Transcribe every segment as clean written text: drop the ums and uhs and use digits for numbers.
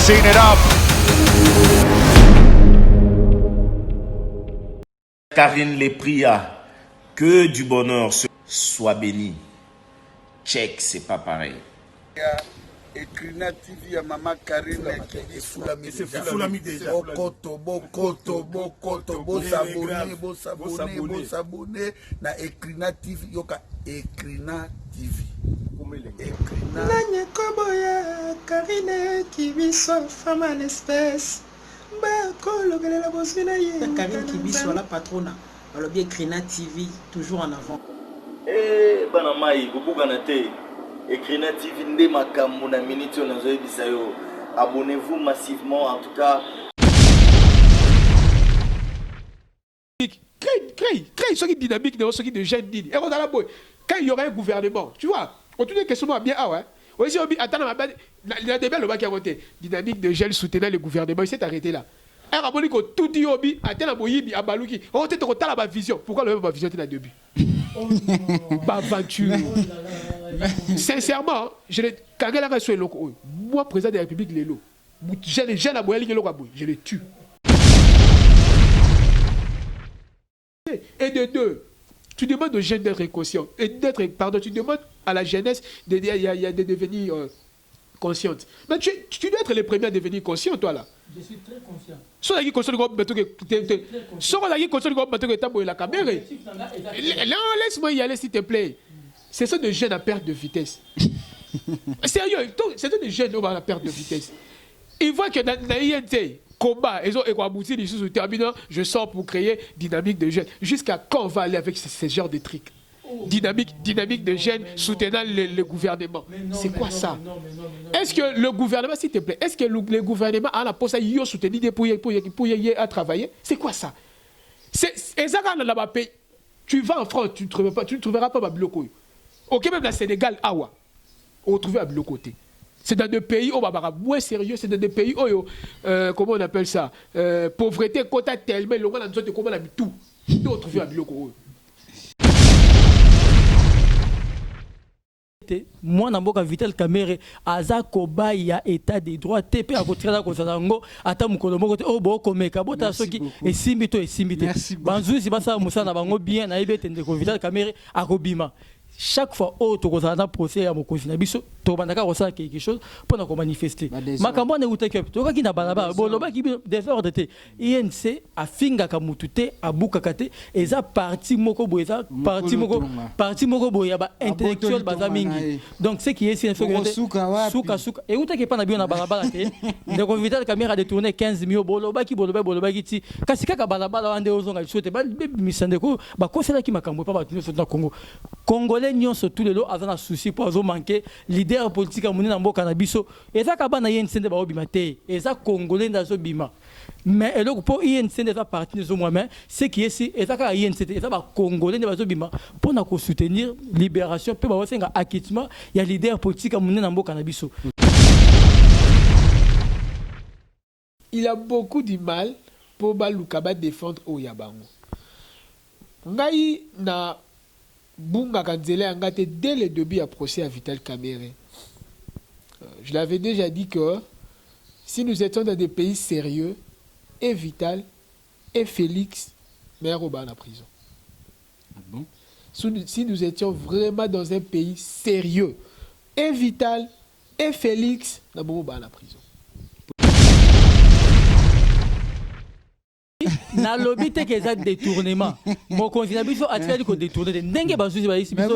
mixing it up. Karine Lepria, que du bonheur soit béni. Check, c'est pas pareil. Ekrina TV ya Mama Karine Fulami déjà. Bokoto, bosabone na Ekrina TV yoka Ekrina TV. Ekrina. Nanye koboya Karine Kibiso femme en espèce. Ba kologele la bosina ye. Karine Kibiso la patrona. Alors bien Ekrina TV toujours en avant. Eh banamai bubuganate. Ekrina TV nde makambo na minute on a bisayo. Abonnez-vous massivement en tout cas. Crée ce qui est dynamique, ce qui est de jeunes dignes. Et on a la boy. Quand il y aura un gouvernement, tu vois, on tourne des questions bien ah ouais. Aussi attends la débat le bac qui a voté. Dynamique de jeunes soutenant le gouvernement, il s'est arrêté là. Un rapport que tout dit obi attends la boyibi à balouki. On t'a total la vision. Pourquoi le même vision était là début? Bah aventure. Sincèrement, je l'ai kagala sur le moi président de la République Lelo. J'ai jeunes à boyer je les tue. Et de deux, tu demandes aux jeunes d'être conscients. Et d'être, pardon, tu demandes à la jeunesse de devenir consciente. Mais tu dois être le premier à devenir conscient, toi là. Je suis très conscient. Soit la conscient du groupe que la caméra. Non, laisse-moi y aller s'il te plaît. C'est ça de jeunes à perte de vitesse. Sérieux, c'est des jeunes à perte de vitesse. Ils voient que dans l'INT, combat, ils ont abouti les choses terminant, je sors pour créer dynamique de jeunes. Jusqu'à quand on va aller avec ce genre de trucs? Dynamique de jeunes soutenant le gouvernement. C'est quoi ça? Est-ce que le gouvernement, s'il te plaît, est-ce que le gouvernement a la possibilité de soutenir pour y travailler? C'est quoi ça? C'est exactement là-bas. Tu vas en France, tu ne trouveras pas Babiloko. Ok, même le Sénégal, Awa, on trouve à Bilokoté. C'est dans des pays où on va moins sérieux, c'est dans des pays où, comment on appelle ça, pauvreté, quota tellement, le monde a besoin de comment on a mis tout. Tout on trouve à Biloko. Moi, Namboka Vital Kamere, Azako Baya, état des droits, TP à côté de la Kosango, Atamukolomoko, Obo, Komeka, Bota Soki, et Simito et Simité. Banzou, si Bassa Moussa Nabango bien, Naïbet, et Vital Kamere, à Robima. Chaque fois où tu as un procès à mon cousin, tu as quelque chose pour manifester. Ma campagne est où tu as un balaba, boloba qui désordre te. INC a finga kamutute a bukakate et ça parti moko boyza parti moko boyaba intellectuel bazamingi. Donc ce qui est c'est souka et où tu as pas na bien na balaba te. De convital caméra de tourner 15 millions boloba qui ti kasika ka balaba ande ozonga chote ba misandeko ba ko c'est là qui ma cambo pas ba na Congo. Congolais nyonso tous les lots avant un souci pour manquer leader politique à mon mboka na biso et ça kabana INC de ba obima te et ça congolais ndazo bima mais le pour INC de partie de moi-même c'est qui est si et ça ka INC et ça ba congolais de bazo bima pour na ko soutenir libération pe ba senga acquittement il y a leader politique à mon mboka na biso. Il a beaucoup de mal pour Balukaba défendre Oyabango. Ngai na Bunga Kanzele Angate dès le début a procès à Vital Kamere. Je l'avais déjà dit que si nous étions dans des pays sérieux, et Vital et Félix, mère au bas en prison. Ah bon? Si nous étions vraiment dans un pays sérieux, et Vital et Félix, nous au bas en prison. Na lobby te que ça détournement mon conseiller biso a tiré ko détourner ndenge ba souci ba ici biso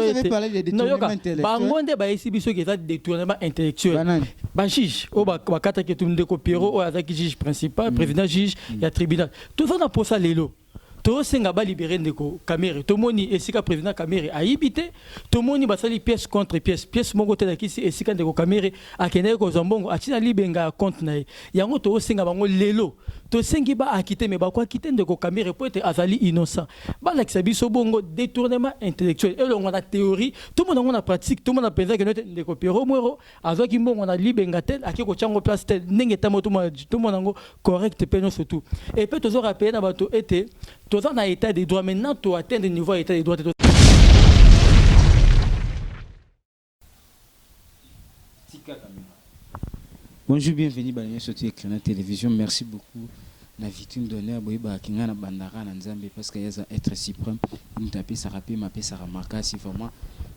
non yoka ba ngonde ba ici biso que ça détournement intellectuel ba juge o ba kata ke tumde ko Pierrot o azaki juge principal président juge ya tribunal tout ça na posa lelo to senga ba libérer ndeko Kamere to moni esika président Kamere a yibité to moni basali pièce contre pièce moko te dakisi esika ndeko Kamere akene ko zambongo atina libenga compte na yango to senga bango lelo to sengi ba akité mais ba kwa kité ndeko Kamere po être azali innocent ba lakisa biso bongo détournement intellectuel et on a théorie tout le monde a pratique tout le monde a pensé que ndeko Pierrot Mwero azoki mbongo na libenga tel akiko chango place tel ndenge tamo tout le monde correct pe no surtout et peut toujours rappeler na bato était tout ça dans l'état des droits maintenant tu atteins le niveau état des droits Bonjour, bienvenue à la télévision. Merci beaucoup. La victime d'honneur, Kinga na bandara na Nzambe parce qu'il y a être suprême. Il nous tapé ça rapide, m'a ça remarqué si vraiment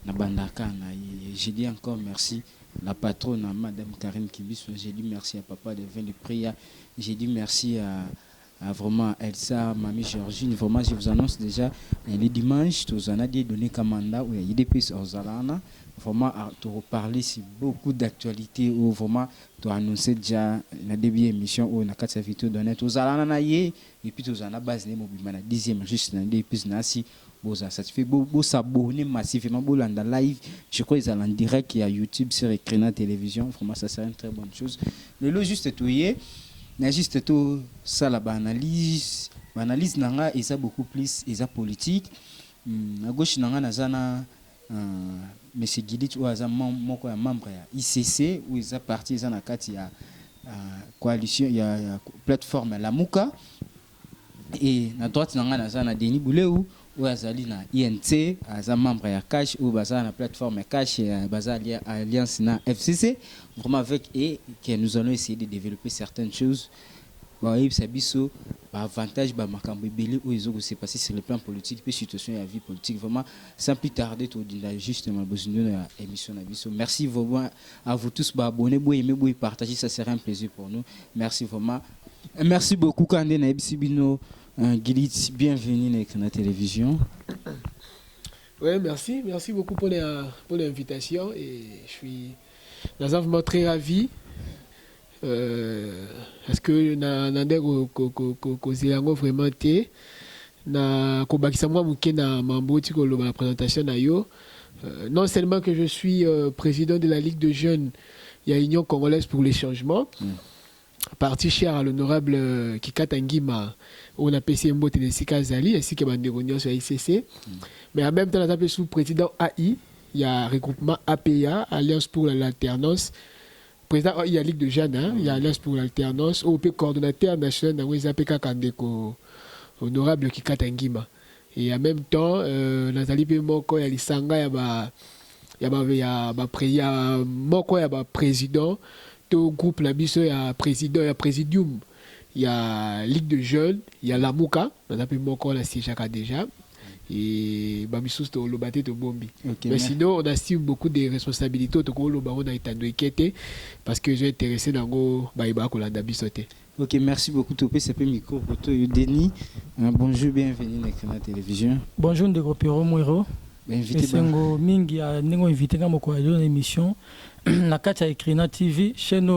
na bandaka na. J'ai dit encore merci la patronne à Madame Karine Kibiso. J'ai dit merci à Papa de Vin de Priya. J'ai dit merci à vraiment Elsa, Mamie Georgine. Vraiment, je vous annonce déjà les dimanches, tous en a des données commanda où il y a des pistes aux Alana. Vraiment, à te reparler sur beaucoup d'actualités ou vraiment tu as annoncé déjà la début émission où on a 4 vidéos données aux Alana et puis tous en a base les mobiles la 10e juste dans des pistes nasi. Ça te fait beau s'abonner massivement beau dans live. Je crois qu'ils sont en direct il y a YouTube sur Ecrina Télévision. Vraiment, ça serait une très bonne chose. Le lot juste tout y est. Il y a juste tout ça la analyse. L'analyse nanga est beaucoup plus politique. À gauche nanga nazana Monsieur Gidit ou aza membre ya ICC ou ils a parti na kati ya coalition ya plateforme la Muka et na droite nanga nazana Denis Bouleu ou azali na INC aza membre ya Cash ou baza na plateforme Cash baza alliance na FCC vraiment avec et que nous allons essayer de développer certaines choses. Oui, c'est biso avantage ba makambo belé où ils ont se passer sur le plan politique puis situation et la vie politique vraiment sans plus tarder tout dire justement besoin de émission na biso. Merci vraiment à vous tous ba abonner bo aimer bo partager, ça serait un plaisir pour nous. Merci vraiment. Merci beaucoup Kandé na Ebisibino Gilit, bienvenue dans la télévision. Oui, merci beaucoup pour l'invitation et je suis vraiment très ravi. Est-ce que nande ko vraiment té na ko bakisa moi muke na mamboti ko la présentation na yo non seulement que je suis président de la Ligue de jeunes il y a Union congolaise pour les changements parti cher à l'honorable Kikata Ngima on a PC Mbote de Sikazali ainsi que Bandegonion sur ICC mais en même temps on a appelé sous président AI il y a regroupement APA Alliance pour l'alternance. Président, il y a Ligue de jeunes, hein? Il y a Alliance pour l'alternance, OP coordonnateur national dans les APK Kandeko, honorable Kikata Ngima. Et en même temps, Nathalie Moko, il y a l'Isanga, il y a président, tout groupe la biso, il y a président, il y a présidium, il y a Ligue de jeunes, il y a la Mouka, Nathalie Moko, la Sijaka déjà. Et Bamisous to Lobate to Bombi. Mais sinon, on assume beaucoup de responsabilités au Toko Lobaron a été inquiété parce que j'ai intéressé dans le Baïba Kolanda Bissoté. Ok, merci beaucoup Topé, c'est le micro pour toi, Denis. Bonjour, bienvenue dans la télévision. Bonjour, Ndeko Piro Mouiro. Invité Sengo Mingi a invité dans mon émission. Na Katia Ecrina TV, chaîne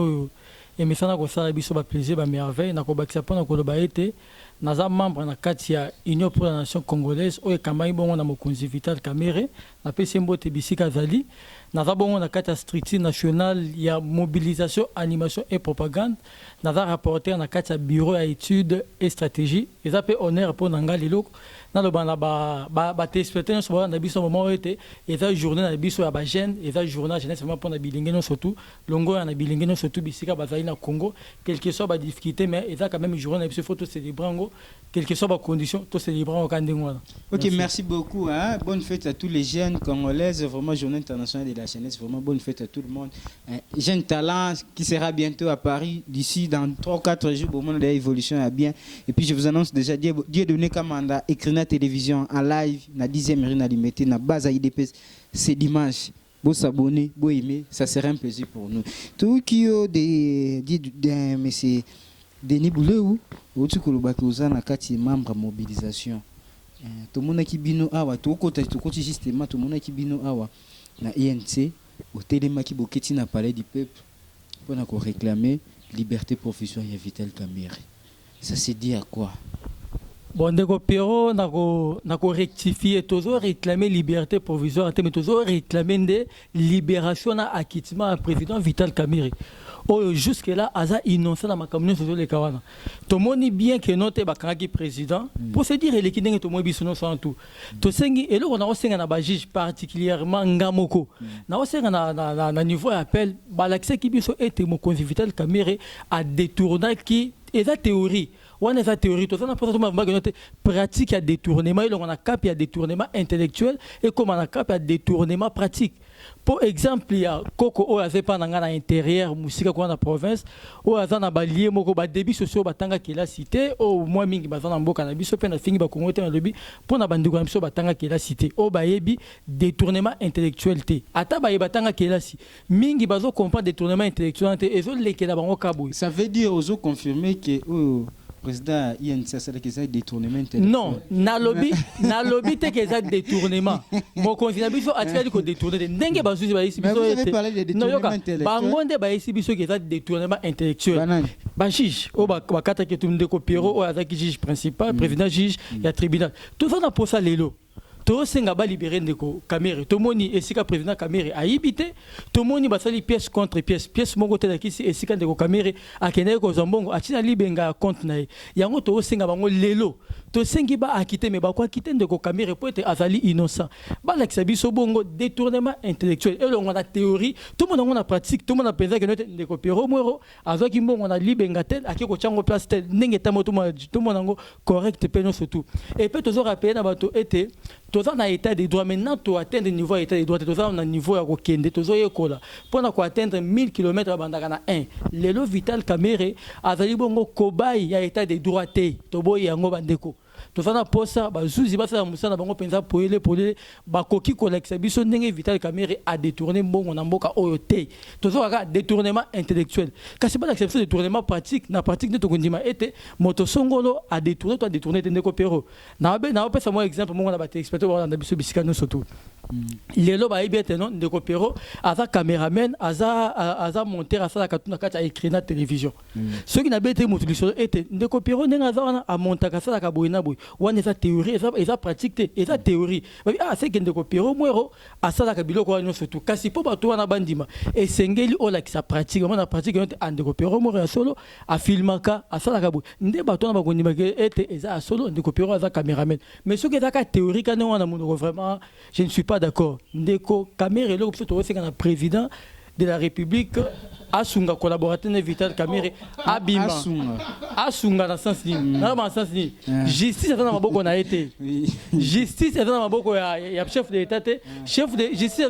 émission na ko sala biso ba plaisir ba merveille na ko bakisa pona ko loba été. Naza membre na kati ya Union pour la nation congolaise oyo kamai bongo na mokonzi Vital Kamerhe na pesi mbote bisika zali naza bongo na kati ya structure nationale ya mobilisation animation et propagande naza rapporteur na kati ya bureau ya étude et stratégie eza pe honneur pour nanga lelo na lo bana ba téléspectateurs so na biso moment été eza journée na biso ya ba jeune eza journée jeunesse vraiment pour na bilingeno surtout longo na bilingeno surtout bisika bazali na Congo quel que soit ba difficulté mais eza quand même journée na biso faut célébrer quelles que soient les conditions, tout célébrer au Kandengwa. Ok, merci beaucoup. Hein. Bonne fête à tous les jeunes congolaises. Vraiment, journée internationale de la jeunesse. Vraiment, bonne fête à tout le monde. Jeune talent qui sera bientôt à Paris d'ici dans 3-4 jours. Au moment de l'évolution est bien. Et puis, je vous annonce déjà, Dieu donné commanda, Ecrina Télévision en live, na 10e rue na limité, na base à IDPS, c'est dimanche. Beau s'abonner, beau aimer, ça serait un plaisir pour nous. Tout qui a des messieurs. Denis Bouleu ou tu kolobaki oza na kati membre mobilisation to mona kibino awa to kota justement to mona kibino awa na INC au télémaki boketi na palais du peuple pour na ko réclamer liberté provisoire ya Vital Kamerhe. Ça se dit à quoi? Bon, Ndeko Piro nako rectifier toujours réclamer liberté provisoire mais toujours réclamer de libération na acquittement à président Vital Kamerhe. Oh, jusque là aza innocent dans ma communauté sur les kawana. To moni bien que note bakangaki président pour se dire les kidenge to mo bisono sans tout. To sengi elo on a osenga na ba juge particulièrement ngamoko. Na osenga na niveau appel ba l'accès qui biso était mo Vital Kamerhe a détourné qui est la théorie on a sa théorie tout ça na pratique à détournement et on a cap à détournement intellectuel et comme on a cap à détournement pratique. Pour exemple, il y a Coco ou à l'intérieur, musique quoi na province, ou à na balier moko ba débit sociaux batanga qui la cité, ou moi mingi bazana mboka na biso pe na fingi ba kongote na lobi pour na bandu ko biso batanga qui la cité, o ba yebi détournement intellectuel té. Ata ba yebatanga qui la si mingi bazo comprendre détournement intellectuel té ezo lekela bango kabou. Ça veut dire ozo confirmer que président INC c'est que ça détournement intellectuel. Non, na lobby te que ça détournement. Mon conseiller biso atika ko détourner ndenge bazuzi ba ici biso. Mais vous avez parlé de détournement intellectuel. Bangonde ba ici biso que ça détournement intellectuel. Ba juge o ba kata ke tumde ko Pierrot o azaki juge principal, président juge ya tribunal. Tout ça na posa lelo. To senga ba libérer ndeko Kamere to moni esika président Kamere a yibité to moni basali pièce contre pièce moko te kisi esika ndeko Kamere akende ko zombongo atina libenga compte na yango to senga bango lelo to sengi ba akité mais ba kwa kité ndeko Kamere peut être azali innocent ba la biso bongo détournement intellectuel et on a théorie tout le monde on a pratique tout le monde a pensé que ndeko Pierrot Mwero azoki mbongo on a libenga tel akiko chango place tel ndenge tamo tout le monde correct pe surtout et peut toujours rappeler na bato était tous en état de droit maintenant tu atteindre le niveau état de droit tous en niveau à kokende tous yekola pour na ko atteindre 1000 km à bandaka 1 lelo Vital Kamerhe azali bongo kobai ya état de droit te to boy yango bandeko tous en posa bazuzi basa musana bango penza poele bakoki collecte biso ndenge Vital Kamerhe a détourné bongo na mboka oyo te tous en détournement intellectuel kasi pas d'acception de détournement pratique na pratique de tokondima était motosongolo a détourné ndeko Pierrot na pesa moi exemple mongo na ba expert na biso bisika no surtout lelo ba ibete non ndeko Pierrot aza caméraman aza monteur asala katuna kati a écrit na télévision ceux qui na bete motulisolo était ndeko Pierrot ndenga aza a monter kasala ka boina boy wana eza théorie eza pratique te eza théorie c'est que ndeko Pierrot Mwero asala ka biloko wana surtout kasi po bato wana bandima et sengeli ola ki sa pratique wana pratique ndeko Pierrot Mwero ya solo a filmaka asala ka boy nde bato wana bakondima ke était eza solo ndeko Pierrot aza caméraman mais ce que eza ka théorie kana wana mundo vraiment je ne suis pas d'accord. Ndeko Kamere le président de la République asunga collaborateur Vital Kamerhe abima asunga na sens ni na ba sens ni justice dans maboko na été justice dans maboko ya chef de l'état chef de justice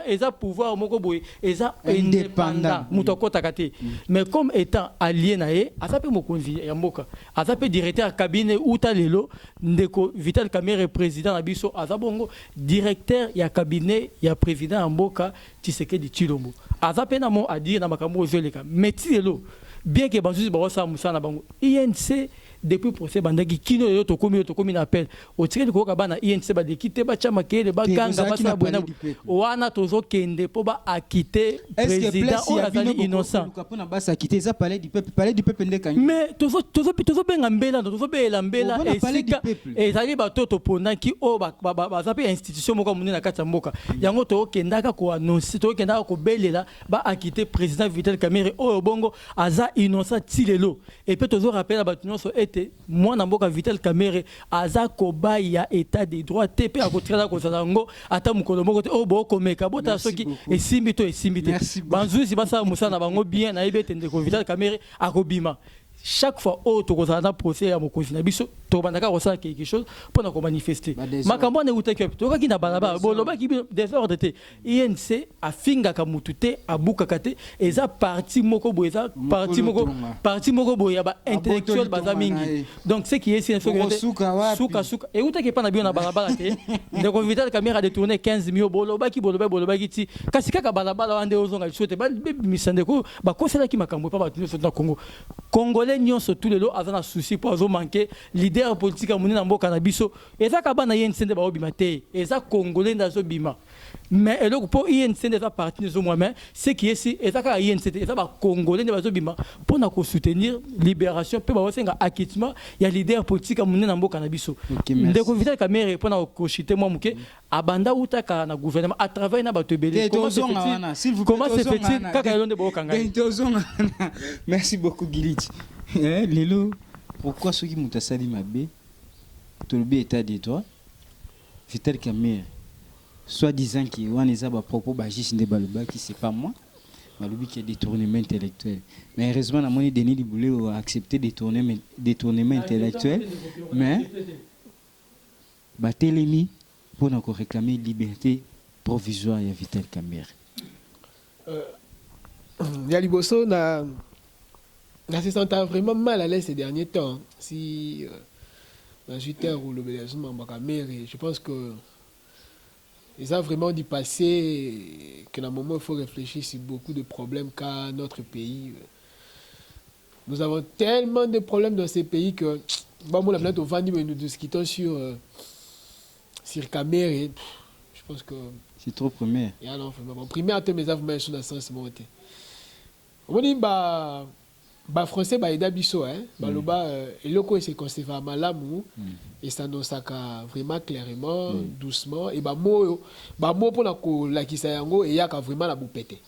eza pouvoir moko boy eza indépendant mutokota kate mais comme étant allié na ye asape mokonzi ya mboka asape directeur cabinet utalelo ndeko Vital Kamerhe président na biso azabongo directeur ya cabinet ya président ya mboka Tshisekedi Tshilombo azape na mo a dire na makambo zeleka metilo bien que banzuzi ba sa musana bango INC depuis procès bandaki kino yo to komi na appel o tiré ko ka bana INC ba de quitter ba chama kele ba ganga ba sa bona wana tozo kende po ba akité président o azali innocent ko na ba sa quitter ça parler du peuple ndeka mais tozo benga mbela tozo bela mbela et ezali ba toto pona ki o ba zapi institution moko munena kata mboka yango to kendaka ko annoncer to kendaka ko belela ba akité président Vital Kamerhe o bongo aza innocent tilelo et peut tozo rappeler ba tunyo so moi na mboka Vital Kamerhe aza kobai ya état de droit te pe akotrela ko zango ata mukolo moko te o boko meka bota soki esimbi te banzuzi basa musana bango bien na ibete ndeko Vital Kamerhe akobima chaque fois autre qu'on a procès à mon cousin biso to bandaka ressent quelque chose pour nous manifester makambo ne utaki to ka kina balaba boloba ki désordre te INC a finga ka mutute abuka kate eza parti moko boeza parti moko boya ba intellectuel bazamingi donc ce qui est c'est suka et utaki pa na bio na balaba te ndeko Vital Kamerhe a détourné 15 millions boloba ki ti kasi kaka balaba ande ozonga chote ba misandeko ba kosela ki makambo pa ba na Congolais nyonso tous les lots azana souci pour azo manquer leader politique a moni na mboka na biso eza ka bana INC nde ba obima te eza Congolais ndazo bima mais eloko pour INC nde za parti zo moi-même c'est qui est si eza ka INC eza ba Congolais nde bazo bima pour na ko soutenir libération pe ba osenga acquittement ya leader politique a moni na mboka na biso ndeko Vital Kamerhe pour na ko chiter moi muke abanda utaka na gouvernement à travers na bato belé comment se fait-il kaka elonde ba okanga merci beaucoup Gilit. Lelo, pourquoi ceux qui m'ont assali ma bé, tout le état de droit, Vital Kamerhe, soit disant qu'il y a des propos bajis de Baluba qui c'est pas moi, alobi qu'il y a détournement intellectuel. Mais heureusement, la monnaie Denis Liboulé a accepté détournement intellectuel. Mais, Batelemi, pour nous réclamer liberté provisoire à Vital Kamerhe. Yaliboso n'a se sentait vraiment mal à l'aise ces derniers temps. Si dans 8 heures ou le Bélazuma Kamerhe, je pense que ils ont vraiment dit passer que dans le moment il faut réfléchir sur beaucoup de problèmes qu'a notre pays. Nous avons tellement de problèmes dans ces pays que nous discutons sur Kamerhe. Je pense que c'est trop primaire. Primaire, mes avons sur la sens monté. On dit français aida biso baloba eloko se conserve malamu et ça nous saka vraiment clairement doucement et mot pour la lakisa yango et yaka vraiment la boupete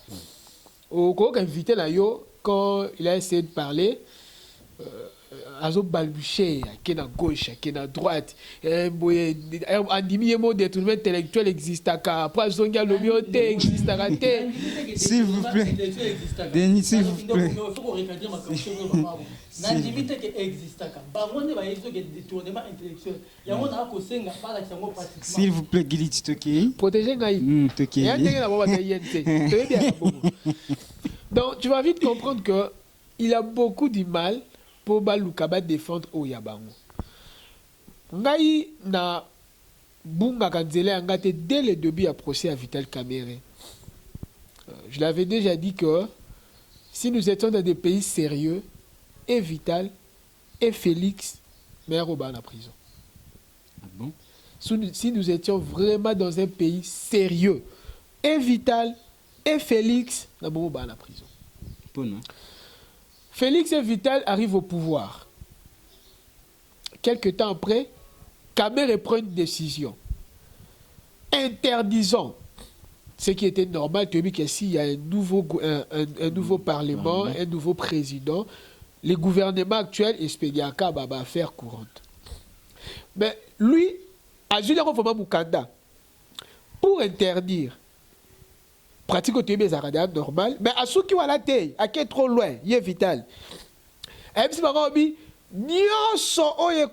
au ko invité la yo quand il a essayé de parler azo balbucher qui na gauche qui na droite andimi mot détournement intellectuel existe après zonga lobioté existe raté s'il vous plaît Denis s'il vous plaît s'il vous plaît Gili Titoki protéger ngai donc tu vas vite comprendre que il a beaucoup du mal pour Balukaba défendre Oyabango. Ngai na bunga kanzele angate dès le début à procès à Vital Kamerhe. Je l'avais déjà dit que si nous étions dans des pays sérieux, et Vital et Félix, mais en prison. Ah bon? Si nous étions vraiment dans un pays sérieux, et Vital et Félix, en prison. Bon, non? Félix et Vital arrivent au pouvoir. Quelque temps après, Kamerhe prend une décision interdisant ce qui était normal. Tu as vu qu'ici, il y a un nouveau parlement, un nouveau président. Le gouvernement actuel espère affaire courante. Mais lui, a joué Mukanda pour interdire. Pratique au Tébé Zarada normal, mais à ceux qui ont la tête, à qui est trop loin, il est vital. Et puis,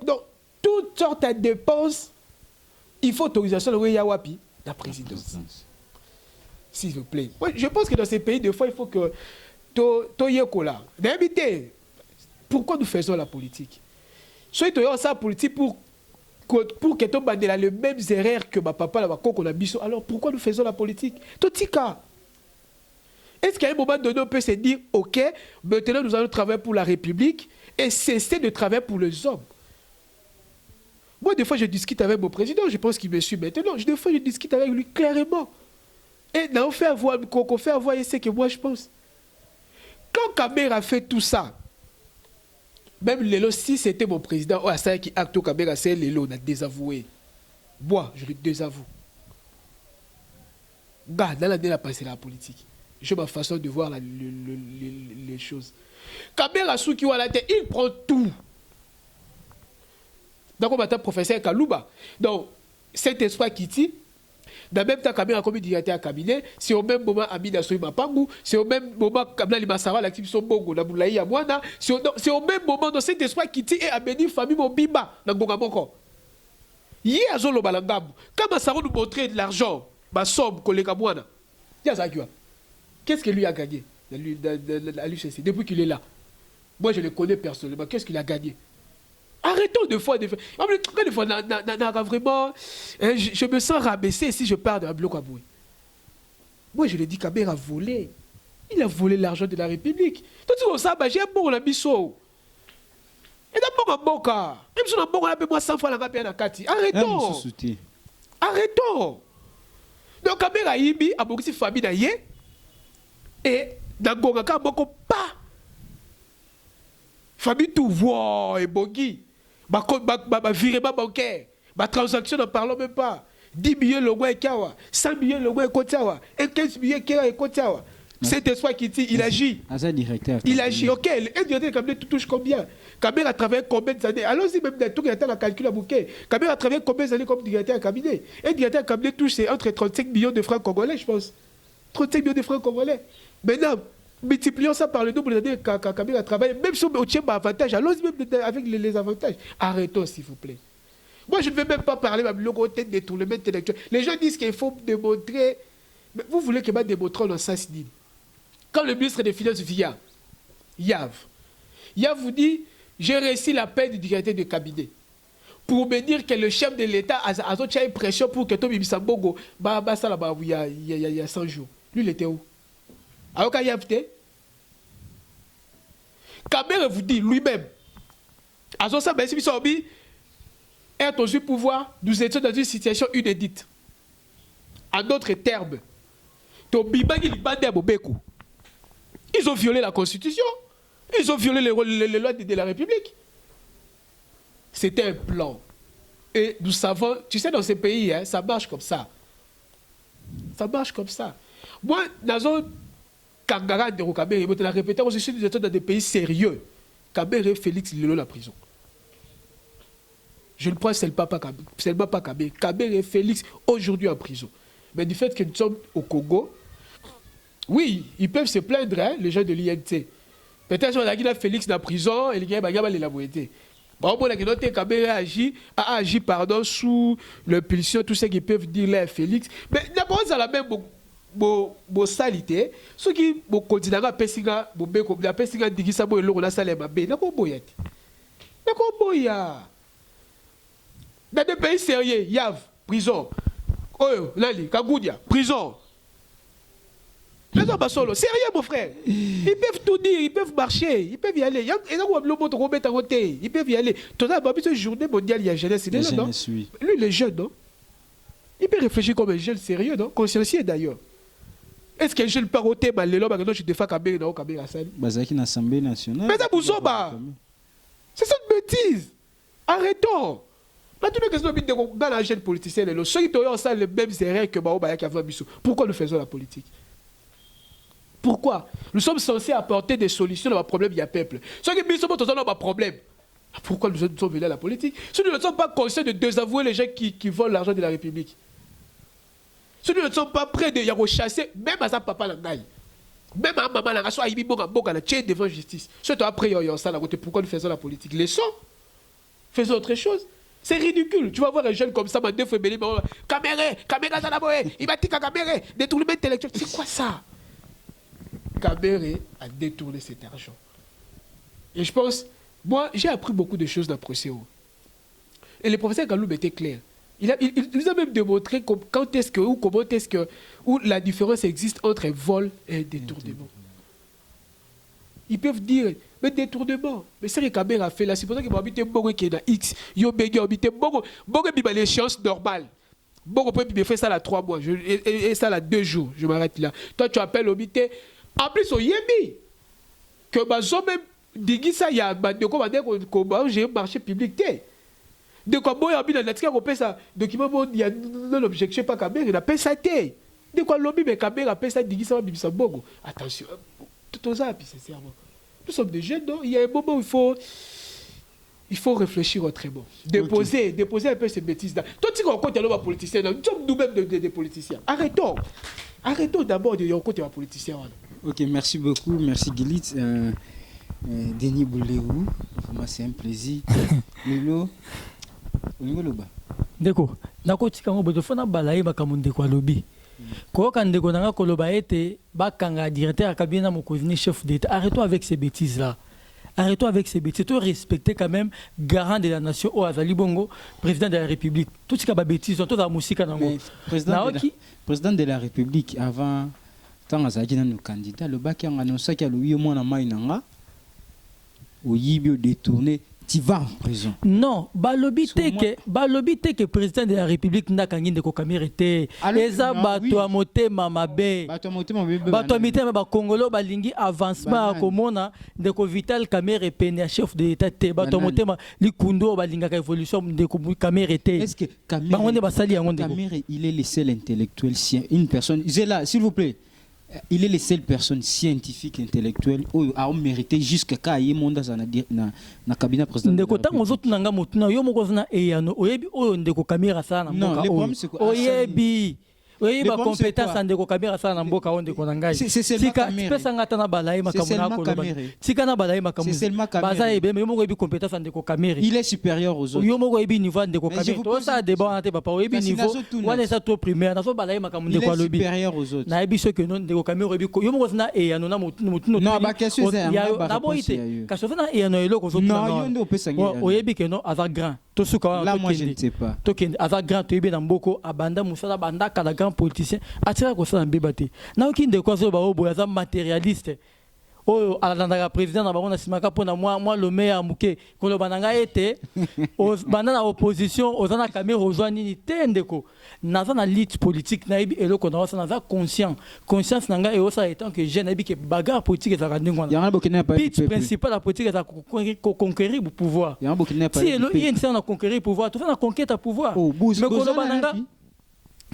donc, toutes sortes de dépenses, il faut autorisation de Yawapi, la présidence. S'il vous plaît. Ouais, je pense que dans ces pays, des fois, il faut que Toyekola. Pourquoi nous faisons la politique? Soit nous faisons la politique pour que tu aies les mêmes erreurs que ma papa, alors pourquoi nous faisons la politique? Totika. Est-ce qu'à un moment donné, on peut se dire, ok, maintenant nous allons travailler pour la République et cesser de travailler pour les hommes? Moi, des fois, je discute avec mon président, je pense qu'il me suit maintenant. Des fois, je discute avec lui clairement. Et on fait avoir ce que moi je pense. Quand Kamerhe a fait tout ça, même Lelo, si c'était mon président, ça qui acte Kamerhe, c'est Lelo, on a désavoué. Moi, je le désavoue. Dans l'année, il a passé la politique. J'ai ma façon de voir les choses. Kamerhe a sous qui a la tête, il prend tout. Donc, on m'attend professeur Kalouba. Donc, cet espoir qui tire, dans le même temps, Kamerhe a commis directeur à cabinet, c'est au même moment Amina Soima Pangou, c'est au même moment Kamla Limasara, l'actif Sonbongo, la Moulaï Amwana, c'est au même moment dans cet espoir qui tire et a béni famille Mobimba, dans Gongamoko. Hier, à Zolo Balangam, quand Massaro nous montrait de l'argent, ma somme, collègue Amwana, qu'est-ce qu'il lui a gagné à l'UCC depuis qu'il est là? Moi, je le connais personnellement. Qu'est-ce qu'il a gagné? Arrêtons de fois. Vraiment, je me sens rabaissé si je pars de la bloc à Boué. Moi, je le dis, Kamerhe a volé. Il a volé l'argent de la République. Tout ce qu'on sait, j'ai un bon la biso. Et d'abord, un bon cas. Même si on a un bon, on a moi 100 fois la rapé à Kati. Arrêtons. Arrêtons. Donc, Kamerhe a yimbi, a beaucoup de familles d'ailleurs. Et dans Gongaka, beaucoup pas. Famille tout voit et bogi. Virement bancaire. Transaction, n'en parlons même pas. 10 millions de logo et kawa. 100 millions de logo et kotiawa. Et 15 millions de kotiawa. C'est espoir qui dit, il agit. Il agit. Ok, un directeur Kamerhe touche combien? Kamerhe a travaillé combien d'années? Allons-y même dans tout directeur a calculé à bouquet. Kamerhe a travaillé combien d'années comme directeur à cabinet? Un directeur à cabinet touche entre 35 millions de francs congolais, je pense. 35 millions de francs congolais. Maintenant, multiplions ça par le double, c'est-à-dire Kabila a travaillé, même si on tient avantage, allons-y même avec les avantages. Arrêtons, s'il vous plaît. Moi, je ne vais même pas parler de côté des tournements intellectuels. Les gens disent qu'il faut démontrer. Mais vous voulez que je démontre dans sens dit. Quand le ministre des Finances vient, Yav vous dit, j'ai réussi la paix du directeur de cabinet. Pour me dire que le chef de l'État a une pression pour que Tobi Bissambogo, il y a 100 jours. Lui, il était où? Alors qu'il y a Kabere vous dit lui-même, à son sein, si vous est au pouvoir, nous étions dans une situation inédite. En d'autres termes, ils ont violé la Constitution, ils ont violé les lois de la République. C'était un plan. Et nous savons, tu sais, dans ces pays, hein, ça marche comme ça. Ça marche comme ça. Moi, dans un Kangara de Kabere, je l'ai répété, je suis dans des pays sérieux. Kabere, Félix, il est la prison. Je ne prends seulement pas Kabere. Kabere et Félix, aujourd'hui en prison. Mais du fait que nous sommes au Congo, oui, ils peuvent se plaindre, hein, les gens de l'INT. Peut-être qu'on a Félix dans la prison et les gens de la boîte. Bon, Kabere a agi sous l'impulsion, tout ce qu'ils peuvent dire là, Félix. Mais d'abord, ça la même salité. Ceux qui continuent à pessiga, la pessiga digisa bo eloko na salema be, na ko boyati. Na ko boya. Dans des pays sérieux, Yav, prison. Oyo, Lali, Kagoudia, prison. Les hommes solo, sérieux mon frère. Ils peuvent tout dire, ils peuvent marcher, ils peuvent y aller. Ils peuvent y aller. Tout à l'heure, cette journée mondiale, il y a jeunesse. Il est là, non? Lui, il est jeune, non? Il peut réfléchir comme un jeune sérieux, non? Consciencieux d'ailleurs. Est-ce qu'un jeune peut roter mal les lois que je défends Kabé dans Kabé Rassali? Bazaki na Assemblée nationale. Mais ça Bouzomba. C'est cette bêtise. Arrêtons. Maintenant que nous sommes dans la jeune politicienne, ceux qui ont les mêmes erreurs que Baobaya qui a fait Bissou. Pourquoi nous faisons la politique? Pourquoi? Nous sommes censés apporter des solutions à un problème, il y a peuple. Ceux qui sont dans un problème. Pourquoi nous sommes venus à la politique? Si nous ne sommes pas conscients de désavouer les gens qui volent l'argent de la République. Si nous ne sommes pas prêts de chasser, même à sa papa l'angaï. Même à maman l'angaï, soit il boga la tient devant justice. Surtout après, pourquoi nous faisons la politique? Laissons. Faisons autre chose. C'est ridicule. Tu vas voir un jeune comme ça, deux fois, caméra, il va tirer caméra, détournement intellectuel. C'est quoi ça? Kabere a détourné cet argent. Et je pense, moi, j'ai appris beaucoup de choses dans le procès. Et le professeur Galoub était clair. Il nous a même démontré quand est-ce que, ou comment est-ce que, où la différence existe entre vol et détournement. Ils peuvent dire, mais détournement. Mais c'est ce que Kabere a fait là. C'est pour ça qu'il m'a habité Bogo qui est dans X. Yo Bégué a habité Bogo. Bogo a l'échéance normale. Bogo peut faire ça là 3 mois. Et ça là 2 jours. Je m'arrête là. Toi, tu appelles habité. En plus, au Yébi, que même dit ça, il y a un marché public. De quoi, il y a ça document, il y a l'objection, pas Kabere, il a payé ça. De quoi, l'objet, mais Kabere a payé ça, dit ça, Bibisa Bogo. Attention, tout ça, puis c'est serment. Nous sommes des jeunes, non? Il y a un moment où il faut réfléchir autrement. Déposer un peu ces bêtises-là. Toi, tu rencontres les politiciens, nous sommes nous-mêmes des politiciens. Arrêtons d'abord de rencontrer les politiciens. Ok, merci beaucoup. Merci Gilit. Denis Bouléou, vraiment c'est un plaisir. Lilo, Loba. D'accord. Nako tikango bodo fona balaye bakamunde kwa lobi. Ko kandeko nanga koloba ete bakanga directeur à cabinet mokozini chef d'état. Arrêtons avec ces bêtises là. Arrêtons avec ces bêtises. Tout respecter quand même garant de la nation au Azali Bongo, président de la République. Tout ce qui est bêtises, tout la musique nango. Président de la République avant tant azaki na candidat le bac en annonçant qu'il y a le mona mainanga au yibio détourné. Tu vas en prison. Non, balobi que président de la République n'a qu'un de Kokamire était. Eza bato amote mamabe. Bato amote ma Congolo balingi avancement à komona de ko Vital Kamerhe pene chef de l'État te. Bato amote ma likundo balinga révolution de Kamerhe te. Est-ce que Kamerhe il est le seul intellectuel une personne. Zela, s'il vous plaît. Il est la seule personne scientifique intellectuelle qui a mérité jusqu'à quand il monde na cabinet président. Ndeko tango zotu nanga motuna yo moko zna eyano oyebi oyo ndeko Kamera sana. Non, le problème c'est quoi? Oyebi oui ba compétence andeko kamera ça na mboka onde ko ngai c'est seulement caméra pesa ngata na balai makamuna ko tika na balai makamuna baza ebe mais moko ebi compétence andeko kamera il est supérieur aux autres yo moko ebi niveau andeko kamera to ça débat ante papa ebi niveau wana ça to primaire na so balai makamuna ko lobi supérieur aux autres na ebi ce que non ndeko kamera ebi yo moko na e ya no na mutu non ba question c'est na boite ka so na e ya no eloko so non yo ndo pesa ngi o ebi que non ava grand to suka là moi je ne sais pas to ken ava grand to ebi na mboko abanda musala banda kala grand politicien atira ko ça mbeba te na okinde ko so ba obo ya matérialiste oyo alandaka président na bango na simaka mpona moi le meilleur muke koloba na ngai ete banda na opposition oza na kamera ozwa nini te ndeko naza na lutte politique nayebi eloko na osa naza conscience na ngai eosala etant que jeune nayebi ke bagarre politique ezalaka ndenge wana pitch principal ya politique ezala conquérir le pouvoir si ye ntisana na conquérir pouvoir toza na conquête ya pouvoir mais koloba na nga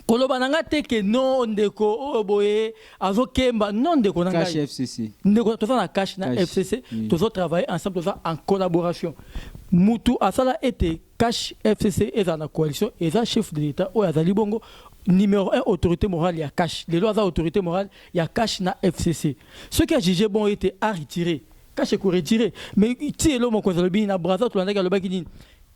koloba nanga teke non ndeko o boye azokemba non ndeko nanga cash FCC ndeko to na cash na FCC tozo travailler ensemble tozo en collaboration mutu asala ete cash FCC eza na coalition eza chef de l'état o azali bongo numéro 1 autorité morale ya cash les lois autorité morale ya cash na FCC ce qui a jugé bon était à retirer cash ko retirer mais ti elo mo ko zalobi na braza to landaka lo bakini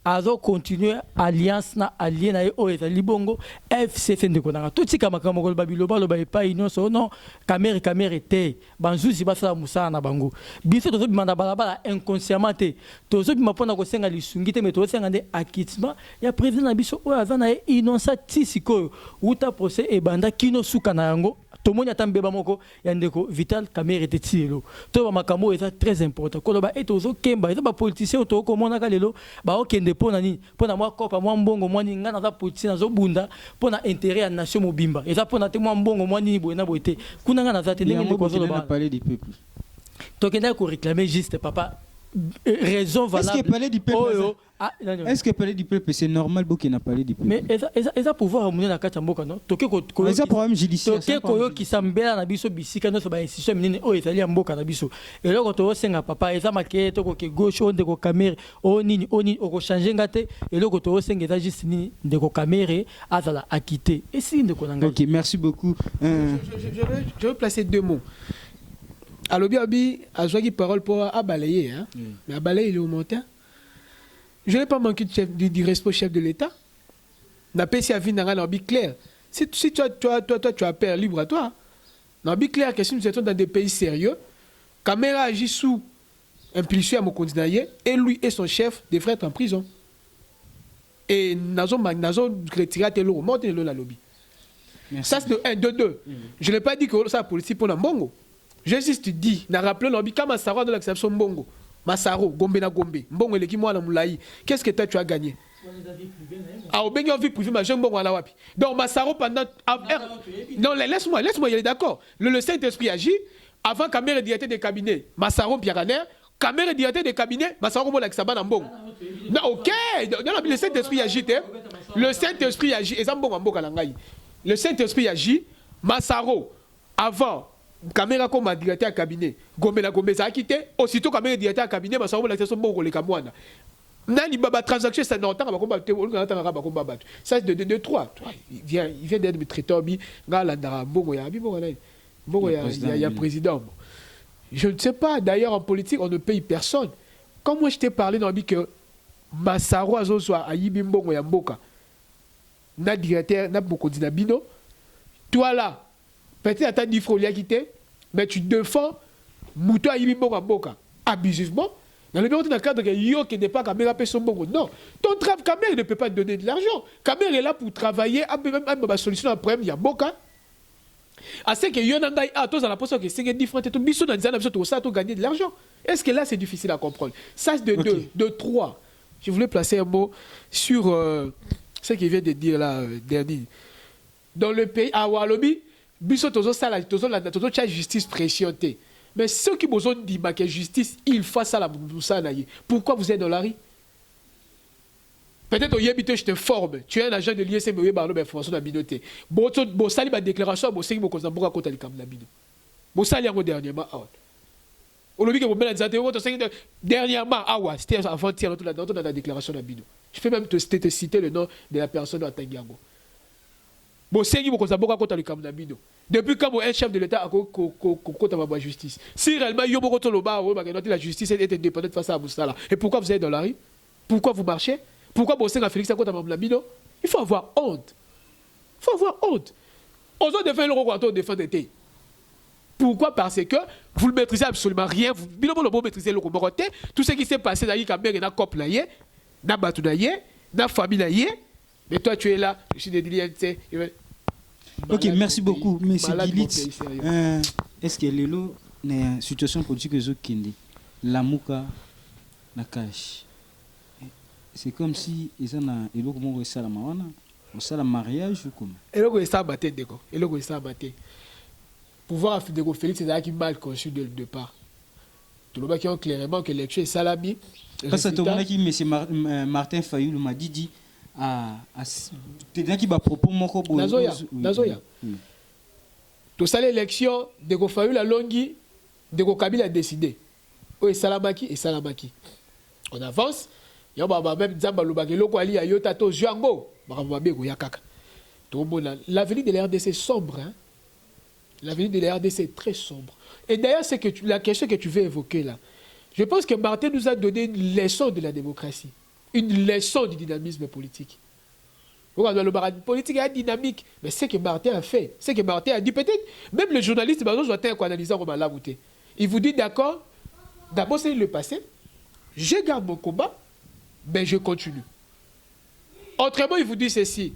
azo continuer alliance na allié na o ezali bongo FCC ndeko nanga totika makambo ko babiloba lo ba epa union so non caméra te banzuzi basala musala na bango biso tozo bimanda balabala inconsciemment te tozo bima pona ko senga lisungi te mais tozo senga nde acquittement ya président na biso o azana innocent tisiko uta procès e banda kino suka na yango tomoni atambeba moko ya ndeko Vital Kamerhe te tielo to ba makambo eza très important ko ba etozo kemba eza ba politicien to ko mona ka lelo ba okende pona nini pona mwa kopa mwa mbongo mwa ninga na za politicien zo bunda pona intérêt ya nation mobimba eza pona te mwa mbongo mwa nini boye na boye te kuna nga na za te ndenge ndeko zo ba parler du peuple to kenda ko réclamer juste papa raison valable. Est-ce que parler du peuple est-ce que parler du peuple c'est normal beaucoup n'a parlé du peuple mais eza pouvoir amener na kati mboka non toke ko mais ça problème judiciaire toke ko ki sambela na biso bisika no so ba institution minene o ezali ya mboka na biso et loko to senga papa eza maké to ko ke gauche onde ko Kamerhe o nini o ko changer ngate et loko to senga eza juste nini de ko Kamerhe azala acquitté et si de ko nanga. OK, merci beaucoup. Je veux placer deux mots. Alobi abi azwaki parole pour balayer hein. Mais balayer il est au montant. Je n'ai pas manqué du respect chef de l'État. N'a pas si à vie n'a clair. Si tu as peur libre à toi. N'a pas clair que si nous étions dans des pays sérieux, Kamerhe agit sous impulsion à mon candidat et lui et son chef devraient être en prison. Et nazo retiré tel au monte le la lobby. Ça c'est de 1 de 2. Je n'ai pas dit que ça politique pour Mbongo. Je juste dit, n'a rappelé lobby comme Massaro de l'exception Mbongo. Massaro, Gombe na Gombe, Mbongo le Kimo na Moulaï. Qu'est-ce que toi tu as gagné? Ah, au Benga vie privée, ma jeune Mbongo à la Wapi. Donc Massaro pendant. Non, laisse-moi y aller d'accord. Le Saint-Esprit agit avant Kamerhe directeur des cabinets. Massaro Piaraner, Kamerhe directeur des cabinets, Massaro Molaksaban en Mbongo. Non, ok. Non, le Saint-Esprit agit. Le Saint-Esprit agit. Et ça Mbongo Mbongo Langaï. Le Saint-Esprit agit. Massaro avant. Kamerhe comme directeur de cabinet, Gombe na Gombe ça a quitté, aussitôt Kamerhe directeur de cabinet, ma savoir l'accession bon les Kamwana. Nani baba transaction ça n'entend pas combattre, on n'entend pas combattre. Ça c'est de 3. Il vient d'être me traiter bi ngala bongo ya bi bongo là. Bongo ya président. Je ne sais pas d'ailleurs en politique on ne paye personne. Comme moi je t'ai parlé dans bi que Massaro azozwa ayibi bongo ya mboka. Na directeur na bokodi na bino. Toi là peut-être à ta diffrolia quitté, mais tu défends Mouto Ayibi Mbongo Mboka abusivement. Dans le bureau de la cadre, yo qui n'est pas Kamerhe paie son bongo. Non, ton travail Kamerhe ne peut pas te donner de l'argent. Kamerhe est là pour travailler, même ma solution à problème, il y a Mboka. À ce que Yonanda a tous à la position que c'est différent, et tout biso dans des années, tout ça, tout gagner de l'argent. Est-ce que là c'est difficile à comprendre? Ça c'est de 2, de 3. Je voulais placer un mot sur ce qu'il vient de dire là, dernier. Dans le pays, à Walobi, biso tozo la justice pressionné. Mais ceux qui besoin dit que justice, il faut ça la pourquoi vous êtes dans la rue? Peut-être au Yébito, je te forme. Tu es un agent de l'ISM, mais par l'information de la communauté. Bon, sali ma déclaration, bon, c'est que mon cousin Boka contre les caméras bino. Bon, sali en dernièrement, au lobby que vous mettez dernièrement, c'était avant-hier dans la déclaration de la bino. Je peux même te citer le nom de la personne à Tangiango. Bon, c'est qui vous considérez contre le Kamnabino. Depuis quand un chef de l'État a contre la justice. Si réellement, il y a la justice est indépendante face à Moussala. Et pourquoi vous êtes dans la rue? Pourquoi vous marchez? Pourquoi vous êtes Félix contre Kamnabino? Il faut avoir honte. Il faut avoir honte. On doit défendre le roi, on doit défendre l'été. Pourquoi? Parce que vous ne maîtrisez absolument rien. Vous ne maîtrisez le roi. Tout ce qui s'est passé dans l'Ikamber et dans le couple, dans le bateau, dans la famille, mais toi tu es là, je suis dédié. Ok, merci beaucoup, M. Gilitz. Est-ce que Lelo, la situation politique que vous avez, la mouka, la cash, c'est comme si ils ont un mariage ou comment? Pouvoir de Félix c'est qui mal conçu dès le départ. Tout le monde qui ont clairement que l'élection est salami. Parce que tout le monde qui M. Martin Fayoulou m'a dit qui va propos mon Nazoya. Tout ça l'élection de Fayoulou la longue de Kabila a décidé. Et Salamaki et Salamaki. On avance. Il y a même Zamba Lubagelo Kwali a Yotato Juango. L'avenir de la RDC est sombre. Hein? L'avenir de la RDC est très sombre. Et d'ailleurs, c'est que la question que tu veux évoquer là, je pense que Martin nous a donné une leçon de la démocratie, une leçon du dynamisme politique. Le politique est dynamique, mais c'est que Martin a fait, c'est que Martin a dit, peut-être, même le journaliste, analyser comme la bouteille. Il vous dit, d'accord, d'abord c'est le passé, je garde mon combat, mais je continue. Autrement, il vous dit ceci,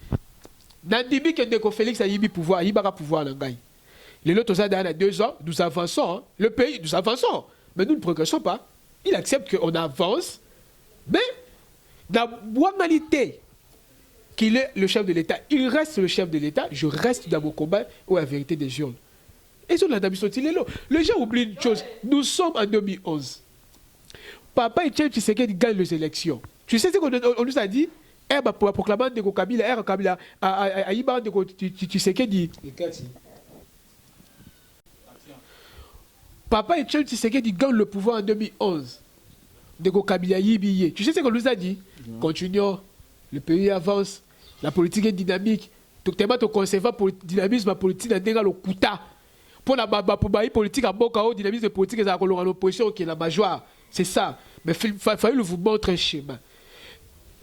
Nandimi Kendeko Félix a eu pouvoir, il va pouvoir l'engager. Les autres, il y a 2 ans, nous avançons. Hein. Le pays, nous avançons. Mais nous ne progressons pas. Il accepte qu'on avance. Mais, dans la moralité qu'il est le chef de l'État, il reste le chef de l'État. Je reste dans mon combat ou la vérité des urnes. Et sur la d'ambition, il est là. Les gens oublient une chose. Nous sommes en 2011. Papa Etienne Tshisekedi gagne les élections. Tu sais ce qu'on nous a dit? Pour la proclamation de Kabila, Kabila, à Iban de Tshisekedi. Papa Etienne Tshisekedi gagne le pouvoir en 2011. De Kabila Yibiye. Tu sais ce qu'on nous a dit? Continuons. Le pays avance. La politique est dynamique. Tellement tu conserves le dynamisme politique dans le Kouta. Pour la politique à Bokao, dynamisme politique, c'est l'opposition qui est la majeure. C'est ça. Mais il fallait vous montrer un schéma.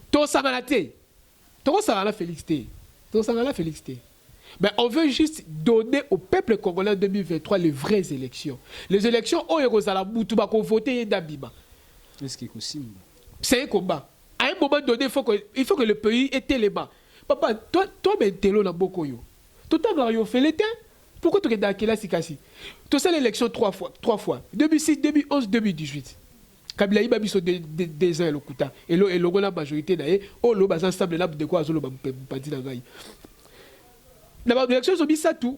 Ton sangalate. Ton sangalate félicité. Ton sangalate félicité. Mais on veut juste donner au peuple congolais en 2023 les vraies élections. Les élections, on est voter et d'Abima. C'est un combat. À un moment donné, il faut que le pays ait élément. Papa, toi, tu es là dans Bokoyo. Tout le temps, tu fait l'été. Pourquoi tu es dans la Sikasi? Tu sais l'élection 3 fois. 2006, 2011, 2018. Kabila Iba biso des ans le Kouta. Et le la majorité d'ailleurs, le bazan stable là de quoi azolo ba dit na la élection sont mis ça tout,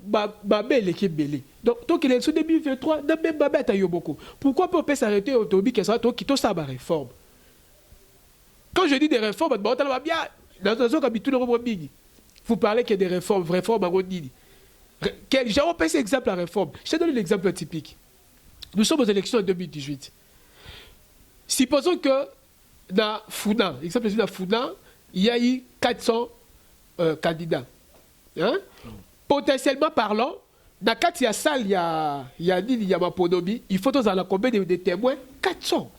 l'équipe belé. Donc l'élection 2023, n'a même pas bête à beaucoup. Pourquoi peut s'arrêter au Tobi qui sera qui tout ça ma réforme? Quand je dis des réformes, dans un capitule de vous parlez qu'il y a des réformes à Rodini. J'ai repensé exemple la réforme. Je te donne l'exemple typique. Nous sommes aux élections en 2018. Supposons que dans Founan, exemple dans Founan, il y a eu 400 candidats. Hein? Potentiellement parlant, dans 4 il y a salle, il y a Maponobi, il faut dans la combien de témoins? 400.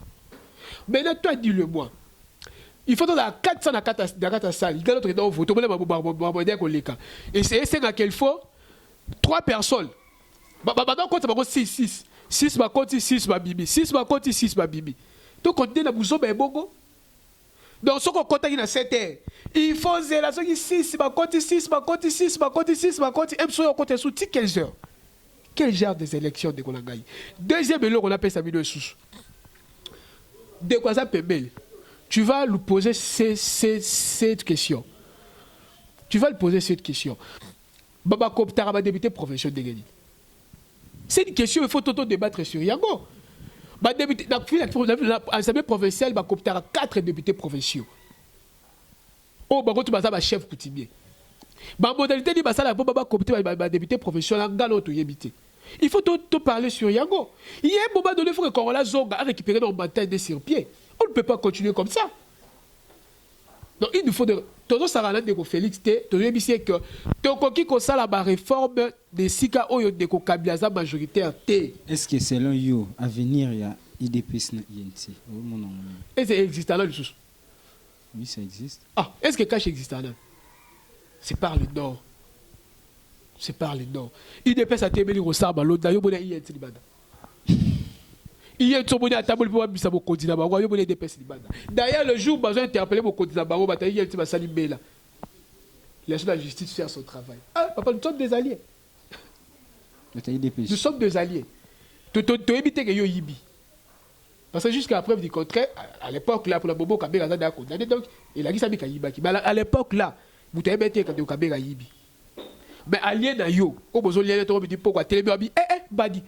Maintenant, toi, dis-le-moi. Il faut dans la 400 dans 4 salles. Il y a d'autres dans le vote. Et c'est à quel faut 3 personnes. Maintenant, quand on 6. 6 ma compte, 6 ma bibi. 6 ma compte, 6 ma bibi. Donc, on dit dans Bouzo, mais bongo. Donc, ce qu'on compte dans 7 heures. Il faut zéla, ce qui 6 ma compte, 6 ma compte, 6 ma compte, 6 ma compte. Et on compte sous quelles heures? Quel genre des élections de Kolangay? Deuxième élo, on appelle ça milieu sous. De quoi ça peut mêler? Tu vas lui poser cette question. Baba Koptara va débuter profession de Gani. C'est une question, il faut tout débattre sur Yango. L'Assemblée provinciale va Koptara 4 députés provinciaux. Oh, bah, tu vas chef coutumier. Bah, modalité dit, bah, ça, Baba Koptara va député provincial, il faut tout parler sur Yango. Il y a un moment donné, il faut que Corolla Zonga a récupéré nos batailles des sur-pieds. On ne peut pas continuer comme ça. Donc, il nous faut Todo sarana de ko Félix te, to yebisi que to koki ko sala ba réforme de sika oyo de ko kabiaza majoritaire te. Est-ce que selon you avenir ya IDPS na INC? Est-ce que existe là le sous? Oui, ça existe. Ah, est-ce que cache existe là? C'est par le nord. C'est par le nord. IDPS a tebeli ko saba lo da yo bona INC libanda. Hier, tu as table pour abusser mon candidat. D'ailleurs, le jour où besoin d'interpeller mon candidat, il va s'allumer là. Laisse la justice faire son travail. Ah, papa, nous sommes des alliés. Nous sommes des alliés. Tu as évité que yo yibi. Parce que jusqu'à la preuve du contraire, à l'époque là, pour la bobo Kabera Zada condamné, donc il a dit ça mais Yibaki. Mais à l'époque là, vous avez évité que Kabera yibi. Mais allié na yo, au besoin de l'allié, tu dis pourquoi télé abi, badi.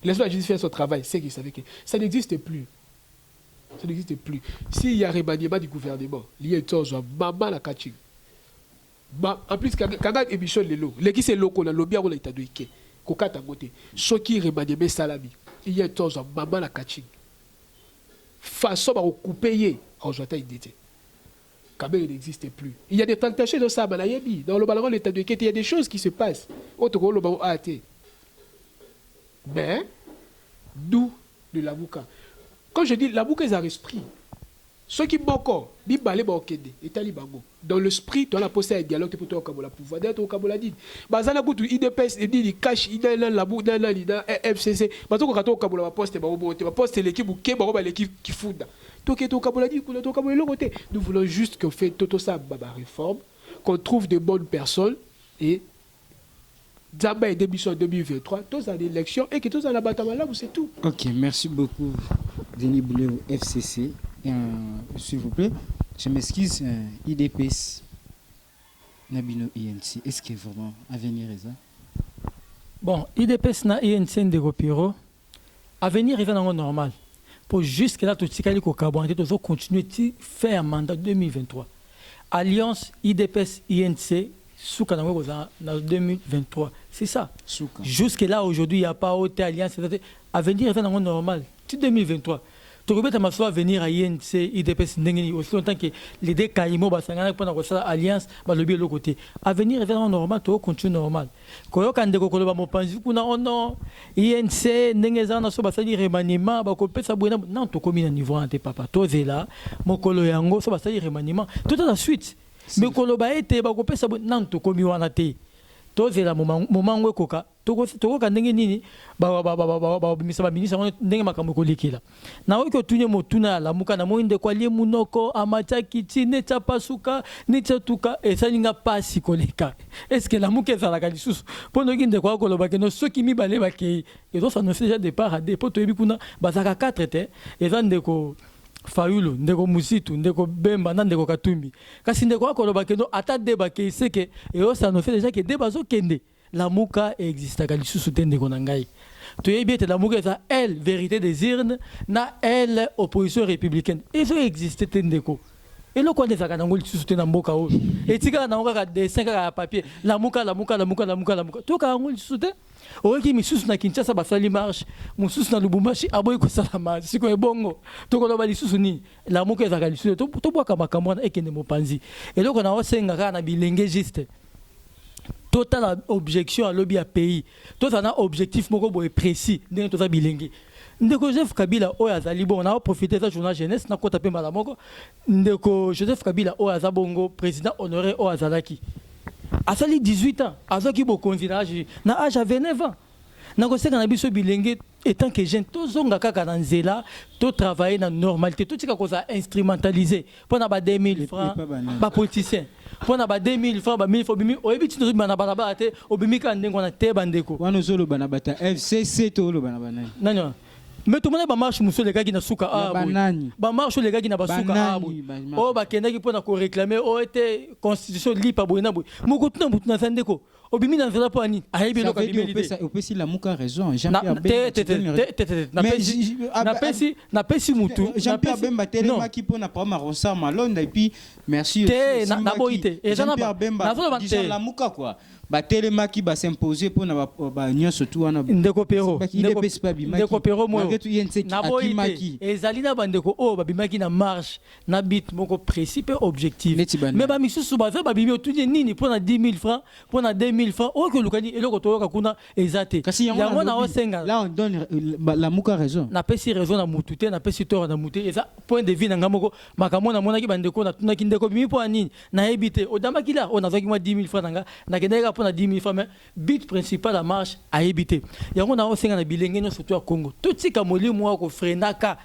Laisse la justice faire son travail. C'est qu'il savait que ça n'existe plus. Ça n'existe plus. S'il y a remaniement du gouvernement, il y a une chose, maman la catching. En plus, quand on a émission les lots, les qui c'est loco, le lobby on a été doué. Coca à côté. Ce qui remaniement salami, il y a une chose, maman la catching. Façon à couper, en joie d'identité. Kabé n'existe plus. Il y a des tentations de ça, dans le ballon, l'état de il y a des choses qui se passent. Autre que le ballon a été. Mais, d'où de l'avouka. Quand je dis l'avouka, ils ont l'esprit. Ceux qui m'ont encore, dans l'esprit, tu as posé un dialogue pour toi, comme la pouvoir d'être au Kabola dit. Bazana Boutou, IDPS, il cache, il est là, la boue, il est là, FCC. Bazoko Kato Kabola poste, poste l'équipe ou l'équipe qui fout. Nous voulons juste qu'on fait tout ça, réforme, qu'on trouve de bonnes personnes et Zamba et démission 2023, tous à l'élection et que tous à la bataille là, c'est tout. Ok, merci beaucoup, Denis Boulet, FCC. S'il vous plaît, je m'excuse, IDPS, Nabino INC, est-ce que vraiment avenir est ça? Bon, IDPS na INC de Gopiro, avenir est normal. Pour jusqu'à là, tout ce qui est au Cabon, nous allons continuer de faire un mandat 2023. Alliance IDPS INC. Souka en 2023. C'est ça. Jusque là, aujourd'hui, il n'y a pas autre alliance. Avenir est normal. C'est 2023. Tu peux venir à INC, IDPS, aussi longtemps que les deux Kaimo, pendant que alliance, le l'autre côté. Avenir est normal, tu continues normal. Quand on a dit que non, INC, Nengezana, Sobasali, remaniement, non, tu commis un niveau ante papa. Tu es là, mon colo yango, Sobasali, remaniement. Tout à la suite. Mais quand on a été, on peut savoir non tout comme on a été. Tout c'est là moment où coca. Tout quand n'engé nini, ministre n'engé makamoko likila. Na wiko tunye motuna la muka na moinde kwa lié munoko amacha kiti necha pasuka necha tuka et ça n'inga pas si koleka. Est-ce que la muka ça la kalisusu? Pono ginde kwa koloba que no ceux qui mi balé ba ke et donc ça nous fait déjà départ à des potes ebi kuna bazaka 4 te et ça ndeko Fayulu, ndeko Musitu, ndeko Bemba, ndeko Katumbi. Kasi ndeko akoloba keno ata débat ke seke et ça nous fait déjà que débat zo kende. La muka existe ka lisusu te ndeko nangai. Tu es bien la muka ça elle vérité des urnes na elle opposition républicaine. Et ça existe te ndeko. Et le quoi des akanangoli lisusu te na mboka o. Et tika na ngoka de 5 à papier. La muka. To ka ngoli lisusu te. Oki misusu na Kinshasa basali marche, mususu na Lubumbashi aboyi ko sala marche, siko ebongo. To ko loba lisusu ni la muka ezaka lisusu to bwaka makambo na ekende mopanzi. Et loko na osenga ka na bilenge juste. Total objection à lobby à pays. Tout ça na objectif moko boye précis ndenge to za bilenge. Ndeko Joseph Kabila o azali bon na profiter ça journal jeunesse na kota pe mala moko. Ndeko Joseph Kabila o azabongo président honoré o azalaki. Asali 18 ans, azaki bokonzi na âge na âge à 29 ans. Na ko seka na biso bilenge étant que jeune to zonga kaka na nzela to travailler na normalité to tika ko za instrumentaliser pour na ba 2000 francs ba politicien pour na ba 2000 francs ba 1000 francs bimi o ebiti to bana bana te obimi ka ndengo na te bandeko wana zolo bana bata FCC to lo bana bana nani. Mais tout le monde va marcher sur les gars qui na souka ah ba marche sur les gars qui na basuka ah oh ba kenda qui pour na ko réclamer oh était constitution libre boina boy mukutuna mutuna sandeko obimi na nzela po ani ayebi loka bimeli on peut si la muka raison Jean-Pierre na pesi mutu Jean-Pierre Bemba telema qui pour na pas maronsama londa et puis merci na boité et Jean-Pierre Bemba disons la muka quoi batelemaki basimposer mpona nyonso tu wana ndeko pero ndeko pero moyo naboyi ezali na bandeko oyo babimaki na marche na bit moko précis pe objectif mais bamisusu baza babimi otuni nini mpona 10 000 francs mpona 2 000 francs oyo kolukani eloko toyoka kuna eza te yango na osenga là on donne Lamuka raison napesi raison na mutu te napesi tort na mutu eza point de vue na nga moko makambo namonaki bandeko natunaki ndeko bimi mpo anini nayebi te odamaki la oyo nazwaki mwa 10 000 francs na nga nakendaki pour 10 000 francs, mais but principal la marche à éviter. Il y a un aussi dans bilingue surtout à Congo. Tout ce qui a molli moi au frenaka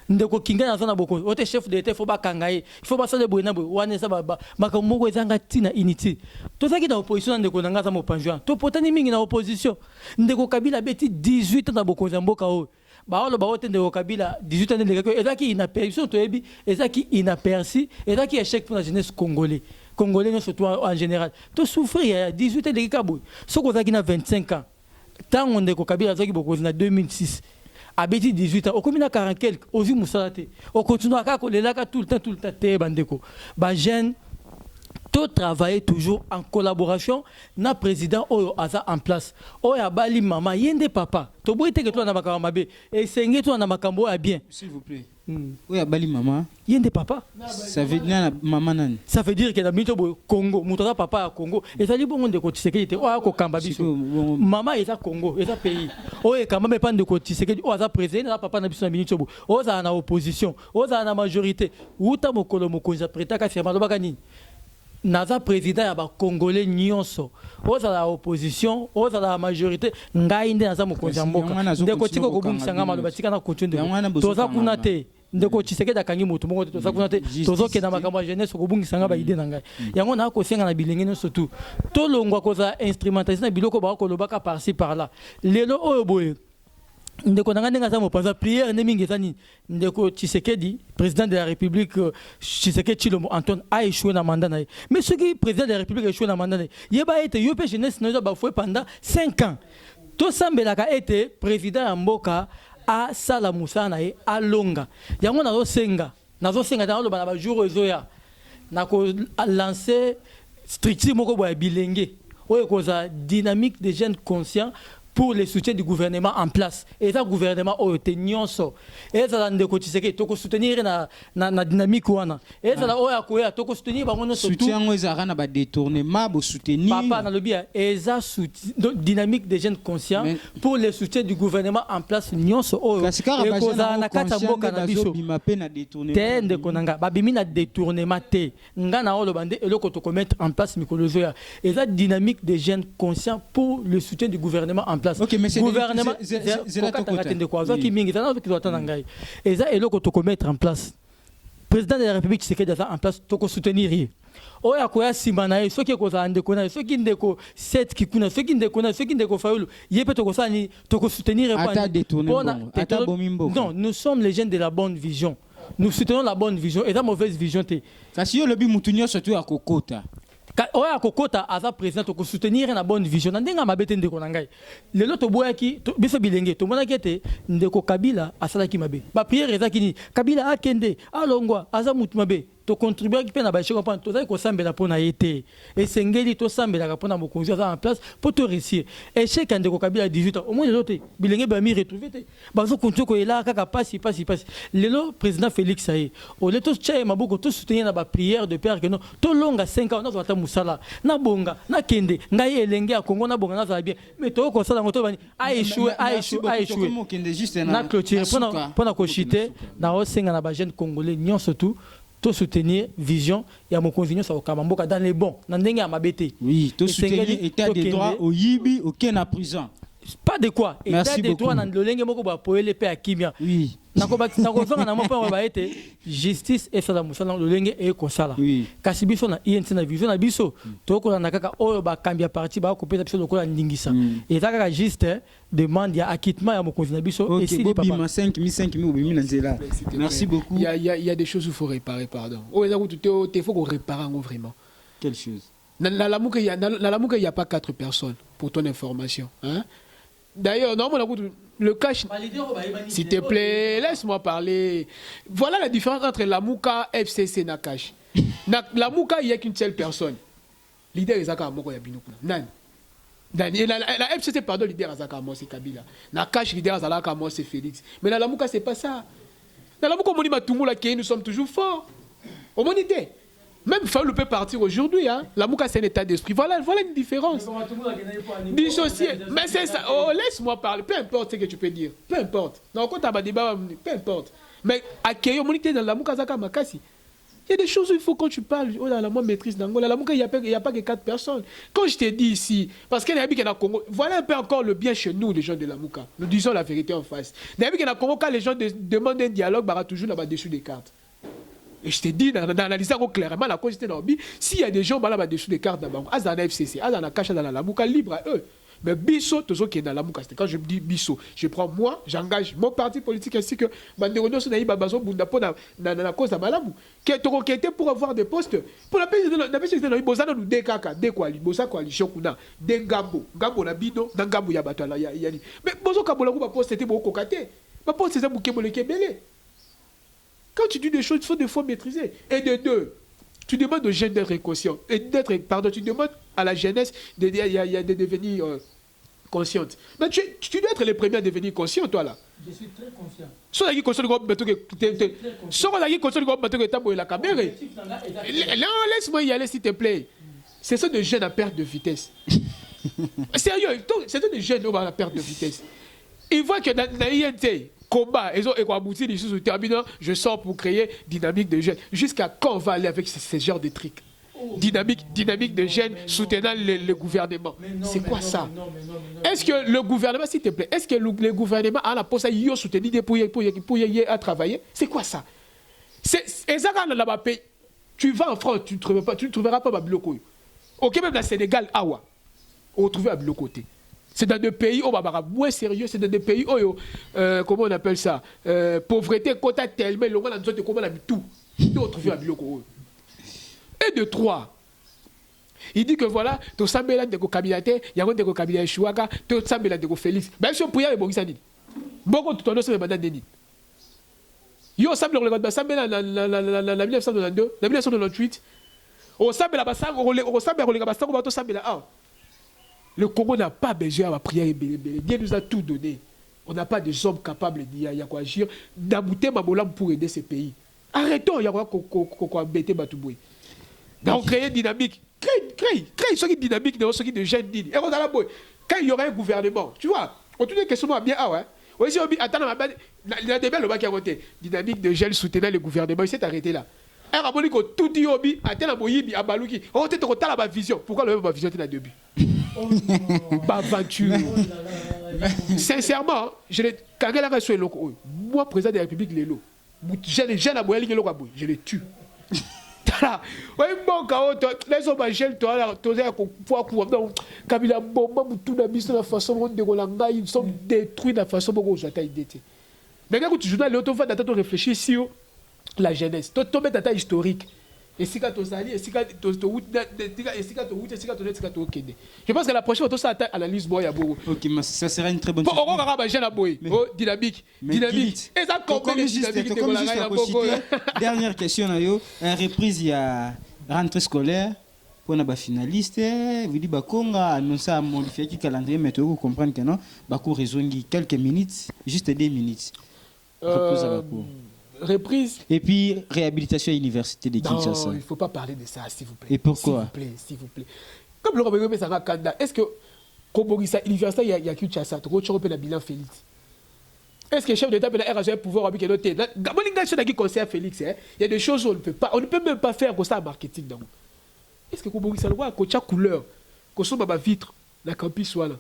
ndeko kinga na zona boko. Ote chef d'État faut pas kangaye. Il faut pas ça de boina bo. Wane ça ba makamoko ezanga tina initi. Tout ça qui dans opposition ndeko nanga za mopanjwa. To potani mingi na opposition. Ndeko Kabila beti 18 ans na boko zamboka o. Baolo baote ndeko Kabila 18 ans ndeko ezaki inaperçu to ebi ezaki inaperçu ezaki échec pour la jeunesse congolais. Congolais surtout en général. Tu souffres il y a 18 ans de Kabou. Ce qu'on a 25 ans. Tant on est au Kabila en 2006. À 18 ans, au commune à 40 quelques, aux yeux moussalate. On continue à coller là tout le temps, bandeko. Bah jeune, tout travailler toujours en collaboration. Na président Oyo Aza en place. Oya bali mama, yende papa. To boite que toi na makambo mabe. Et sengé toi na makambo a bien. S'il vous plaît. Oya bali mama. Yende papa. Ça veut dire maman nan. Ça veut dire que dans le Congo, mutoka papa à Congo. Et ça dit bon de côté sécurité. Oya ko kamba biso. Maman est à Congo, est à pays. Oya quand même pas de côté sécurité. Oya président na papa na biso na minute bo. Oya na opposition. Oya na majorité. Uta mokolo mokonza preta ka firma lo bakani. Naza président ya ba congolais nyonso oza la opposition oza la majorité ngai nde naza mokonzi mboka ndeko tiko kobungisa ngama lo batika na continue toza kuna te ndeko Tshisekedi akangi mutu moko te toza kuna te tozo ke na makambo ya jeunesse kobungisa ngaba ide na ngai yango na ko senga na bilenge nyonso tu to longwa koza instrumentalisation na biloko ba ko lobaka par-ci par-là lelo oyo boye ndeko nanga ndenga za mopanza prière ne mingi zani ndeko Tshisekedi président de la République Tshisekedi Tshilombo Antoine a échoué na mandat nae mais ce qui président de la République a échoué na mandat nae yeba été yopé jeunesse na ba foué pendant 5 ans to sambelaka été président ya mboka a sala musana nae a longa yango na zo senga dans le ba jour ezoya na ko lancer structure moko boya bilenge oyo koza dynamique des jeunes conscients pour le soutien du gouvernement en place. Et ça, gouvernement a été nyonso. Et ça, ndeko Tshisekedi, toko soutenir na dynamique wana. Et ça, oya koya, toko soutenir bangono surtout. Soutien oya na ba détournement, bo soutenir. Papa na lobby, et ça dynamique des jeunes conscients pour le soutien du gouvernement en place nyonso oyo. Et koza na kata mboka na biso. Te ndeko nanga, babimi na détournement te. Nga na olo bande eloko to mettre en place mikolozo ya. Et ça dynamique des jeunes conscients pour le soutien du gouvernement en place. Ok, mais c'est gouvernement et ça est là qu'on mettre en place. Président de la République Tshisekedi en place, toko soutenir. Oya koya simana ceux qui koza ndeko na ceux qui ndeko set kikuna ceux qui ndeko na ceux qui ndeko faulu yepe toko sani toko soutenir non, nous sommes les jeunes de la bonne vision. Nous soutenons la bonne vision et la mauvaise vision te. Kasi yo lobi mutunyo surtout à kokota. Oya kokota aza président to soutenir na bonne vision ndenga mabete ndeko na ngai lelo to boyaki biso bilenge to monaki ete ndeko Kabila asalaki mabe ba prière ezaki ni Kabila akende alongwa aza mutu mabe to contribuer ki pe na ba cheko pa to za ko sambela pona yete esengeli to sambela pona mokonzi aza en place pour te réussir et cheka ndeko Kabila 18 ans au moins lelo te bilenge ba mi retrouver te bazo kontu ko ela kaka passe lelo président Félix Saye o leto tchaye maboko to soutenir na ba prière de père que non to longa 5 ans na zo musala na bonga na kende ngai elenge ya Congo na bonga na za bien mais to ko sala ngoto bani a échoué na clôture pona ko chiter na o senga na ba jeune congolais nyon surtout to soutenir vision ya mokonzi nyo sa okamamboka dans les bons na ndenge ya mabete oui to soutenir état de droit au yibi au ken na prison pas de quoi état de droit na lolenge moko ba poele pe akimia oui nakozonga na mopa ba ete justice esala musala lolenge e kosala kasi biso na INC na vision na biso tokolanda kaka oyo bakambi ya parti bakopesa biso lokola ndingisa eza kaka juste demande ya acquittement ya mokonzi na biso et si papa 5 000 na nzela. Merci beaucoup. Il y a des choses où il faut réparer, pardon. Il faut qu'on répare vraiment. Quelle chose? Dans la Lamuka, il n'y a pas 4 personnes, pour ton information. Hein? D'ailleurs, normalement, le cash, s'il te plaît, laisse-moi parler. Voilà la différence entre Lamuka, FCC et Cash. Lamuka, il n'y a qu'une seule personne. L'idée est que Nan. La FCC, pardon, leader Azaka, moi c'est Kabila. La cash leader Azaka, moi c'est Félix. Mais la Lamouka, c'est pas ça. La Lamouka, on dit Matumula, nous sommes toujours forts. Au mon idée. Même Fallou peut partir aujourd'hui. Hein. La Mouka, c'est un état d'esprit. Voilà une différence. Dissocier. Mais c'est ça. Oh, laisse-moi parler. Peu importe ce que tu peux dire. Peu importe. Non, quand tu as débat, peu importe. Mais accueillir mon idée dans la Mouka Zaka Makasi. Il y a des choses où il faut quand tu parles. Oh là là, moi maîtrise d'Angola. La Mouka, il n'y a pas que 4 personnes. Quand je t'ai dit ici, parce qu'il y a des gens Congo, voilà un peu encore le bien chez nous, les gens de la Mouka. Nous disons la vérité en face. Il y a des gens Congo, quand les gens demandent un dialogue, il y a toujours là-bas dessus des cartes. Et je te dis, dans l'analyse clairement, la cause était dans le s'il y a des gens là-bas dessus des cartes, à dans la FCC, à dans la cache, dans la Mouka, libre à eux. Mais Bisso, tout ce qui est dans la Mouka, quand je dis Bisso, je prends moi, j'engage mon parti politique ainsi que Banderono Sonaï Babazo Bundapo dans la cause de Malamou, qui était pour avoir des postes. Pour la paix de la paix de la Bozana, nous décaka, déquali, Bosa coalition Kuna, Dengambo, Gambo Nabido, Dangambo Yabato, Yani. Mais Bozo Kabola, ma poste était beaucoup cocaté. Ma poste c'était Moukébole Kébélé. Quand tu dis des choses, il faut des fois maîtriser. Et de deux, tu demandes aux jeunes d'être conscients. Et d'être, pardon, tu demandes à la jeunesse de devenir consciente. Mais tu dois être le premier à devenir conscient, toi là. Je suis très conscient. Soit la conscient de groupe bateau que tu as la caméra. Non, laisse-moi y aller s'il te plaît. C'est ça de jeunes à perte de vitesse. Sérieux, c'est ça de jeunes à perte de vitesse. Ils voient que dans l'INT, combat, je sors pour créer dynamique de jeunes. Jusqu'à quand on va aller avec ce genre de trucs? Dynamique de jeunes soutenant le gouvernement. C'est quoi ça? Est-ce que le gouvernement, s'il te plaît, est-ce que le gouvernement a la possibilité de soutenir pour y travailler? C'est quoi ça? C'est ça quand là-bas, tu vas en France, tu ne trouveras pas Babiloko. Ok, même dans le Sénégal, Awa, on va trouver Babiloko. C'est dans des pays où on moins sérieux, c'est dans des pays où, comment on appelle ça, pauvreté, quota tellement, le monde a comment on a mis tout. On trouve à Biloko. Et de trois, il dit que voilà, tu sais, il y a des cabinetés, il y a des cabinets Chouaka, tu sais, il y a des Félix. Ben, si on peut y aller, bon, ça dit. Beaucoup de temps, c'est le mandat de Denis. Yo, ça, le regarde, ça, la 1992, la 1998, on sait, la basse, on regarde, ça, le Congo n'a pas besoin de prier. Dieu nous a tout donné. On n'a pas des hommes capables d'y agir, d'abouter Mabolam pour aider ces pays. Arrêtons, il y a quoi embêter Batouboui. Donc, créer une dynamique. Créer ce qui est dynamique, ce qui est de jeunes dignes. Et quand il y aura un gouvernement, tu vois, on te dit que ce soit bien, ah ouais. Oui, attends, il y a des belles qui ont voté. Dynamique de jeunes soutenant le gouvernement, il s'est arrêté là. Et rappelez que tout dit obi, attends, Moyibi, Abalouki. On te dit la vision. Pourquoi le ma vision était là début? Pas aventure. Sincèrement, moi, président de la République, je les tue. Oui, bon, les hommes gèlent, ils sont détruits de la façon dont ils ont été. Mais quand tu joues dans l'auto, tu réfléchis sur la jeunesse. Tu tombes dans ta historique. Je pense que la prochaine fois, ça analyse ok, mais ça sera une très bonne chose. Dynamique. Et ça comme juste dernière question, une reprise, il y a rentrée scolaire pour les finalistes. Vous dites qu'on a annoncé à modifier le calendrier, mais vous comprenez que non, Bakou raisonne quelques minutes, juste 2 minutes. Reprise. Et puis, réhabilitation à l'université de Kinshasa. Non, il ne faut pas parler de ça, s'il vous plaît. Et pourquoi? S'il vous plaît. Comme le Robert ça va candidat, est-ce que, comme l'université, il y a Kinshasa, tu peux le bilan Félix? Est-ce que le chef d'État peut avoir pouvoir avec un autre? Qui conseille Félix, il y a des choses où on ne peut même pas faire comme ça en marketing. Est-ce que Kobori ça doit coacher couleur, qu'on soit ma vitre, la campus soit là,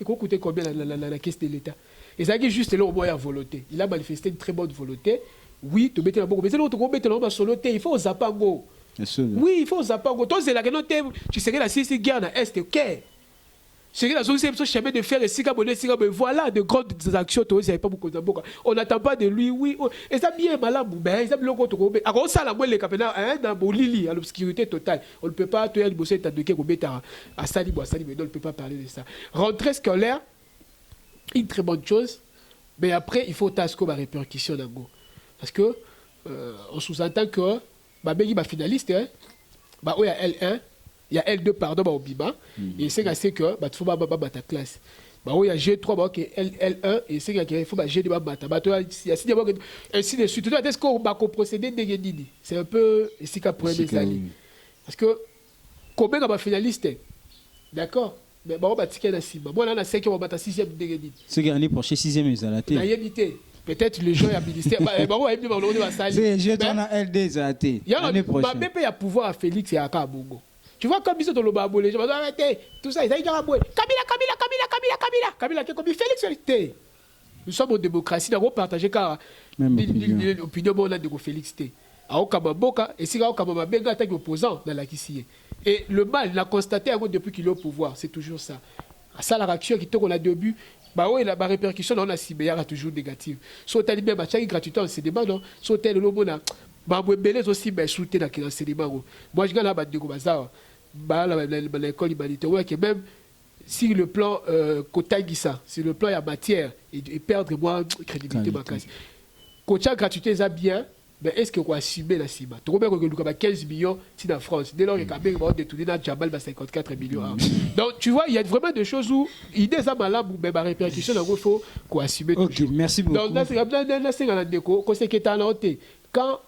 et qu'on coûte combien la caisse de l'État? Et ça qui juste là au moins à volonté. Il a manifesté une très bonne volonté. Oui, tu mets la bonne, mais c'est l'autre qui met la solo, il faut zapango. Oui, il faut zapango. Toi, c'est la tu sais que la CIC guerre dans Est, ok. C'est que la zone, c'est le chemin de faire et si voilà de grandes actions, on n'attend pas de lui, oui. Et ça bien malade, mais ça bien l'autre. Alors, ça, la moelle, les capitaines, dans Lili, à l'obscurité totale. On ne peut pas, tu as bosser ta dossier, à Sali, mais on ne peut pas parler de ça. Rentrée scolaire, une très bonne chose, mais après, il faut tasser comme répercussion dans go. Parce que on sous-entend que Babégi va finaliste, il y a L1, Il y a L2, pardon, au Biba. Et c'est que il faut ta classe. Il y a G3, L1, et c'est qu'il faut G2, il y a ainsi de suite. Est-ce qu'on va procéder de c'est un peu ici qu'à problème. Parce que, combien de finalistes, d'accord? Mais bon, on va tirer la cible. Moi, là, on a 5e, on va battre 6e de c'est gagné pour chez 6e, ils ont la tête. Peut-être les gens, il y a ministère. C'est G3, on a L2, ils ont la tête. Il y a pouvoir à Félix et à Kabongo. Tu vois, comme ils sont dans le babo, les gens vont arrêter. Tout ça, ils ont dit Kabila, comme Félix. Nous sommes en démocratie, nous avons partagé car l'opinion de Félix. À Okamaboka, et si Okamabenga est opposant dans la Kissie. Et le mal, il a constaté depuis qu'il est au pouvoir, c'est toujours ça. Ça, la réaction qui tourne au début, la répercussion dans la cyber est toujours négative. Soit elle bien, gratuitement, c'est des non. Soit elle le bon, belez aussi, shooter dans l'enseignement. Moi, je gagne l'école humanitaire, que même si le plan Kotagisa, si le plan y a matière, et perdre moins crédibilité, Kocha gratuité, ça bien. Mais est-ce qu'on va assumer la CIMA? Tu comprends que nous avons 15 millions si en France. Dès lors, il y a quand même détourné dans Djabal 54 millions. Donc, tu vois, il y a vraiment des choses où il y a des malades ou même des répercussions, il faut qu'on assume. Ok, merci beaucoup. Donc, quand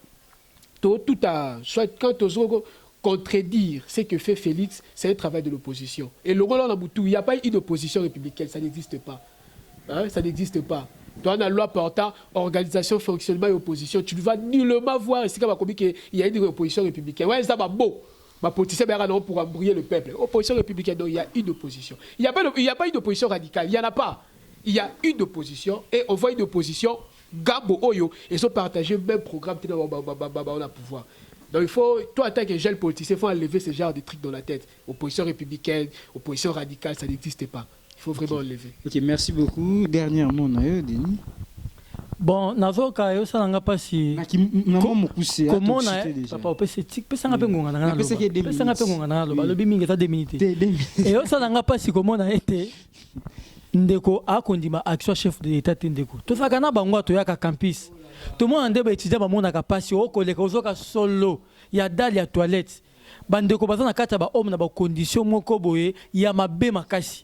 tout a, soit quand contredire ce que fait Félix, c'est un travail de l'opposition. Et le rôle en Aboutou, il n'y a pas une opposition républicaine, ça n'existe pas. Ça n'existe pas. Dans la loi portant organisation, fonctionnement et opposition, tu ne vas nullement voir ici qu'il y a une opposition républicaine. Ouais, ça va beau. Ma politicien pour embrouiller le peuple. Opposition républicaine, donc il y a une opposition. Il n'y a pas une opposition radicale, il n'y en a pas. Il y a une opposition et on voit une opposition Gabo Oyo et ils ont partagé le même programme on a pouvoir. Donc il faut, toi en tant que jeune politicien, il faut enlever ce genre de trucs dans la tête. Opposition républicaine, opposition radicale, ça n'existe pas. Il faut vraiment enlever. Ok, merci beaucoup. Dernièrement, Denis. Bon, nazoka yo ça n'a pas si. Comment na papa opese tik pesa ngape ngonga na ngalo. Pesa ngape ngonga na ngalo. Balobi mingi ta 2 minutes. Et yo ça n'a pas si comment na été ndeko akondima action chef de l'état ndeko. To saka na bango to yaka campus. To mo ande ba étudiant ba mona ka pasi o koleka ozoka solo. Ya dali ya toilette. Bandeko bazana kata ba homme na ba condition moko boye ya mabe makasi.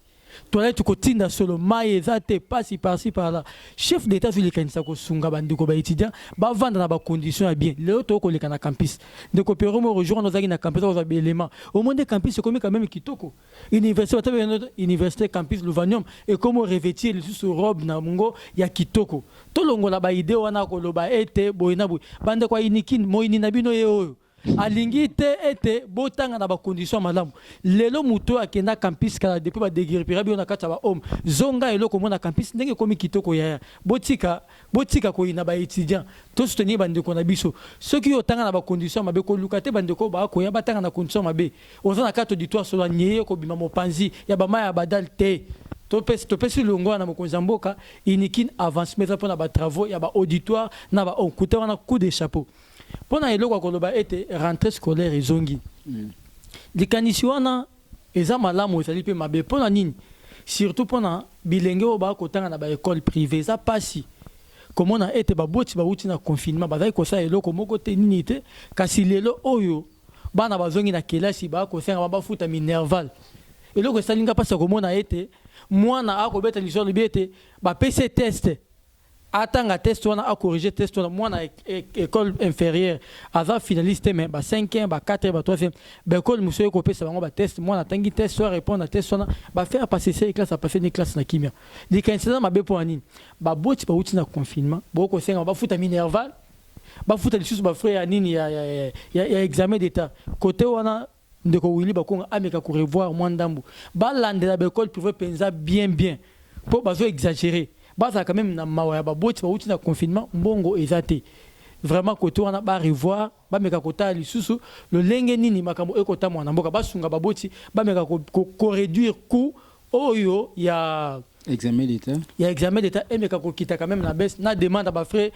Toilette kotinda solo maye zate pasi par-ci par-là. Chef d'état sur les kanisa ko sunga bandiko ba étudiant ba vendre na ba condition bien. Leo to ko leka na campus. Ndeko pero mo rejoindre nos na campus za élément. Au monde des campus c'est comme quand même kitoko. Université université campus Louvanium et comment revêtir sous robe na mungo ya kitoko. To longola ba idée wana ko loba ete boyina boy. Bande kwa inikin mo inina bino ye oyo. Alingi te ete botanga na ba condition malamu lelo muto akenda campus kala depuis ba déguerpira bi on kata ba homme zonga eloko mona campus ndenge komi kitoko ya botika ko ina ba étudiant to soutenir bande ko na biso ceux qui otanga na ba condition mabe ko lukate bande ko ba ko ya batanga na condition mabe ozana kato auditoire solo nyeye ko bima mopanzi ya ba maya badal te to pesi longo na mokonza mboka inikin avancement pour na ba travaux ya ba auditoire na ba on kuta wana coup de chapeau. Pendant que l'on a été rentrée scolaire et zongi. Les canisiwana, les amalamu, ça dit ma bé pendant nini. Surtout pendant bilingue au bas côté na ba école privée, ça passe. Comme on a été ba boti ba outi na confinement, ba ko ça elo comme côté nini te, kasi lelo oyo, ba na ba zongi na kelasi ba ko senga ba futa minerval. Et loko ça linga passe comme on a été, moi na a ko beta l'histoire de biete, ba PC test. Attends test on a corrigé test on moi na école inférieure avant finaliste mais ba 5e ba 4e ba 3e ba école monsieur ko pesa bango ba test moi na tangi test soit répondre à test on ba faire passer ces classes à passer une classe na kimia les candidat ma be pour anine ba boti ba uti na confinement boko senga ba futa minerval ba futa lisusu ba frère anine ya examen d'état côté wana ndeko wili ba ko ameka ko revoir moi ndambu ba landela ba école privée penza bien pour ba zo exagérer. Baza quand même na mawa ba boti ba uti na confinement mbongo ezate vraiment côté wana ba revoir ba meka kota lisusu le lenge nini makambo ekota mwana mboka basunga ba boti ba meka ko réduire coût oyo ya examen d'état et meka ko kita quand même na baisse na demande ba frais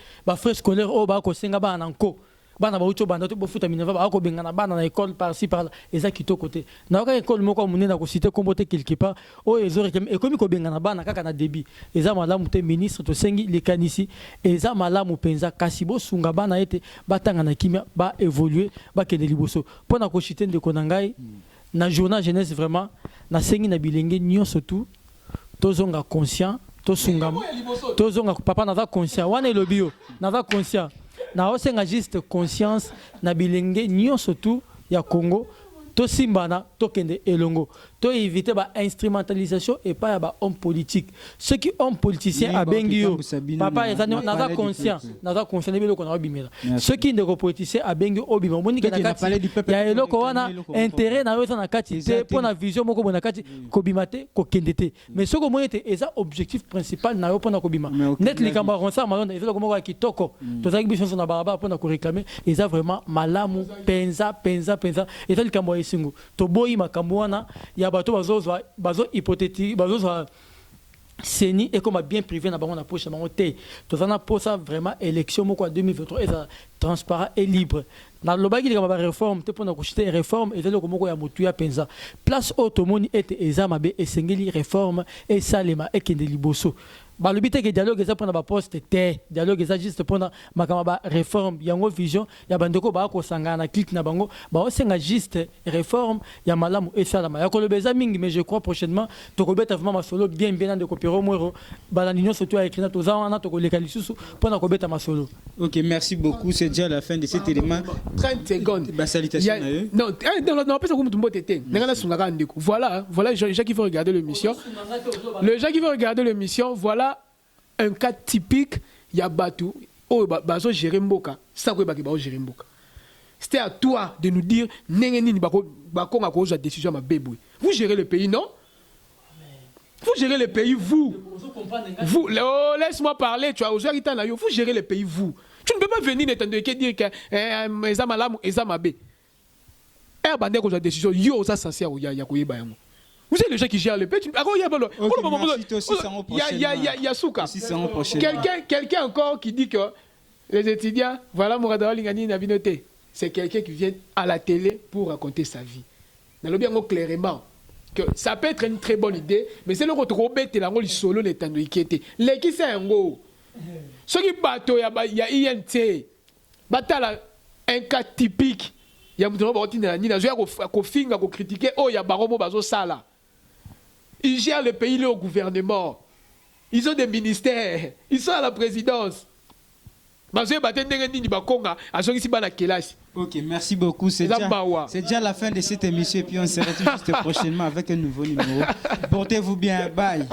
scolaire o ba ko senga ba nanko bana ba ucho banda to bo futa mineva ba ko benga na bana na école par-ci par-là eza kito côté na ka école moko munena ko citer kombote quelque part o ezore et comme ko benga na bana kaka na débit eza malamu te ministre to sengi les kanisi eza malamu penza kasi bo sunga bana ete batanga na kimia ba évoluer ba kende liboso pona ko citer ndeko na ngai na journée jeunesse vraiment na sengi na bilenge nyonso tout tozonga conscient tosunga tozonga papa naza conscient wana elobio naza conscient na osenga juste conscience na bilenge nyonso tout ya Congo to simbana to kende elongo to éviter ba instrumentalisation et pas ba homme politique ceux qui homme politicien a bengio papa ezani naza conscient ne biloko na obimela ceux qui ne politicien a bengio obima moni ke na kati ya eloko wana intérêt na yoza na kati te pour na vision moko bona kati kobima te ko kende te mais ce que moi était eza objectif principal na yo pona kobima net likamba ronsa malonda ezalo ko moko kitoko to zaki biso na baraba pona ko réclamer eza vraiment malamu penza eza likambo esingo to boyi makambo wana ya bato bazo hypothétique bazo seni et comme bien privé na bango na poche bango te to zana posa vraiment élection moko en 2023 eza transparent et libre na lobaki likamba ba réforme te pona ko chite réforme ezelo ko moko ya mutu ya penza place automoni ete eza mabe esengeli réforme et salema et kende liboso balobi te ke dialogue eza pona ba poste te dialogue eza juste pona makama ba réforme yango vision ya bandeko ba ko sangana na clique na bango ba osenga juste réforme ya malamu esalama ya kolobeza mingi mais je crois prochainement to ko beta vraiment masolo bien de kopero mwero bala nino surtout a écrit na to za wana to ko leka lisusu pona ko beta masolo. OK, merci beaucoup, c'est déjà la fin de cet élément. 30 secondes. Bah salutations à eux. Non, pas ça comme tout monde était. Voilà, les gens qui vont regarder l'émission. Les gens qui vont regarder l'émission, voilà un cas typique, il y a Batou, oh, bazo gérer Mboka, sans que Baki gérer Mboka. C'était à toi de nous dire, Nengeni Bako a cause de la décision à Bébou. Vous gérez le pays, non? Vous gérez le pays, vous. Vous, laisse-moi parler, tu as osé vous gérez le pays, vous. Tu ne peux pas venir et dire que Ezamalam Ezamabé. Bande cause de la décision, yo, ça censé à Yakoye Bayamo. Vous êtes les gens qui gèrent le pays. Il y a Souka. Quelqu'un encore qui dit que les étudiants, voilà Mouradawa Lingani Nabinoté. C'est quelqu'un qui vient à la télé pour raconter sa vie. Nous bien clairement que ça peut être une très bonne idée, mais c'est le retour bête et la rôle solo n'est pas inquiété. Les qui c'est un gros. Ceux qui battent, il y a INT. Batala, un cas typique. Il y a des critiquer. Oh, il y a Baromo Bazo Sala. Ils gèrent le pays, au gouvernement. Ils ont des ministères. Ils sont à la présidence. OK, merci beaucoup. C'est déjà la fin de cette émission et puis on se retrouve juste prochainement avec un nouveau numéro. Portez-vous bien. Bye.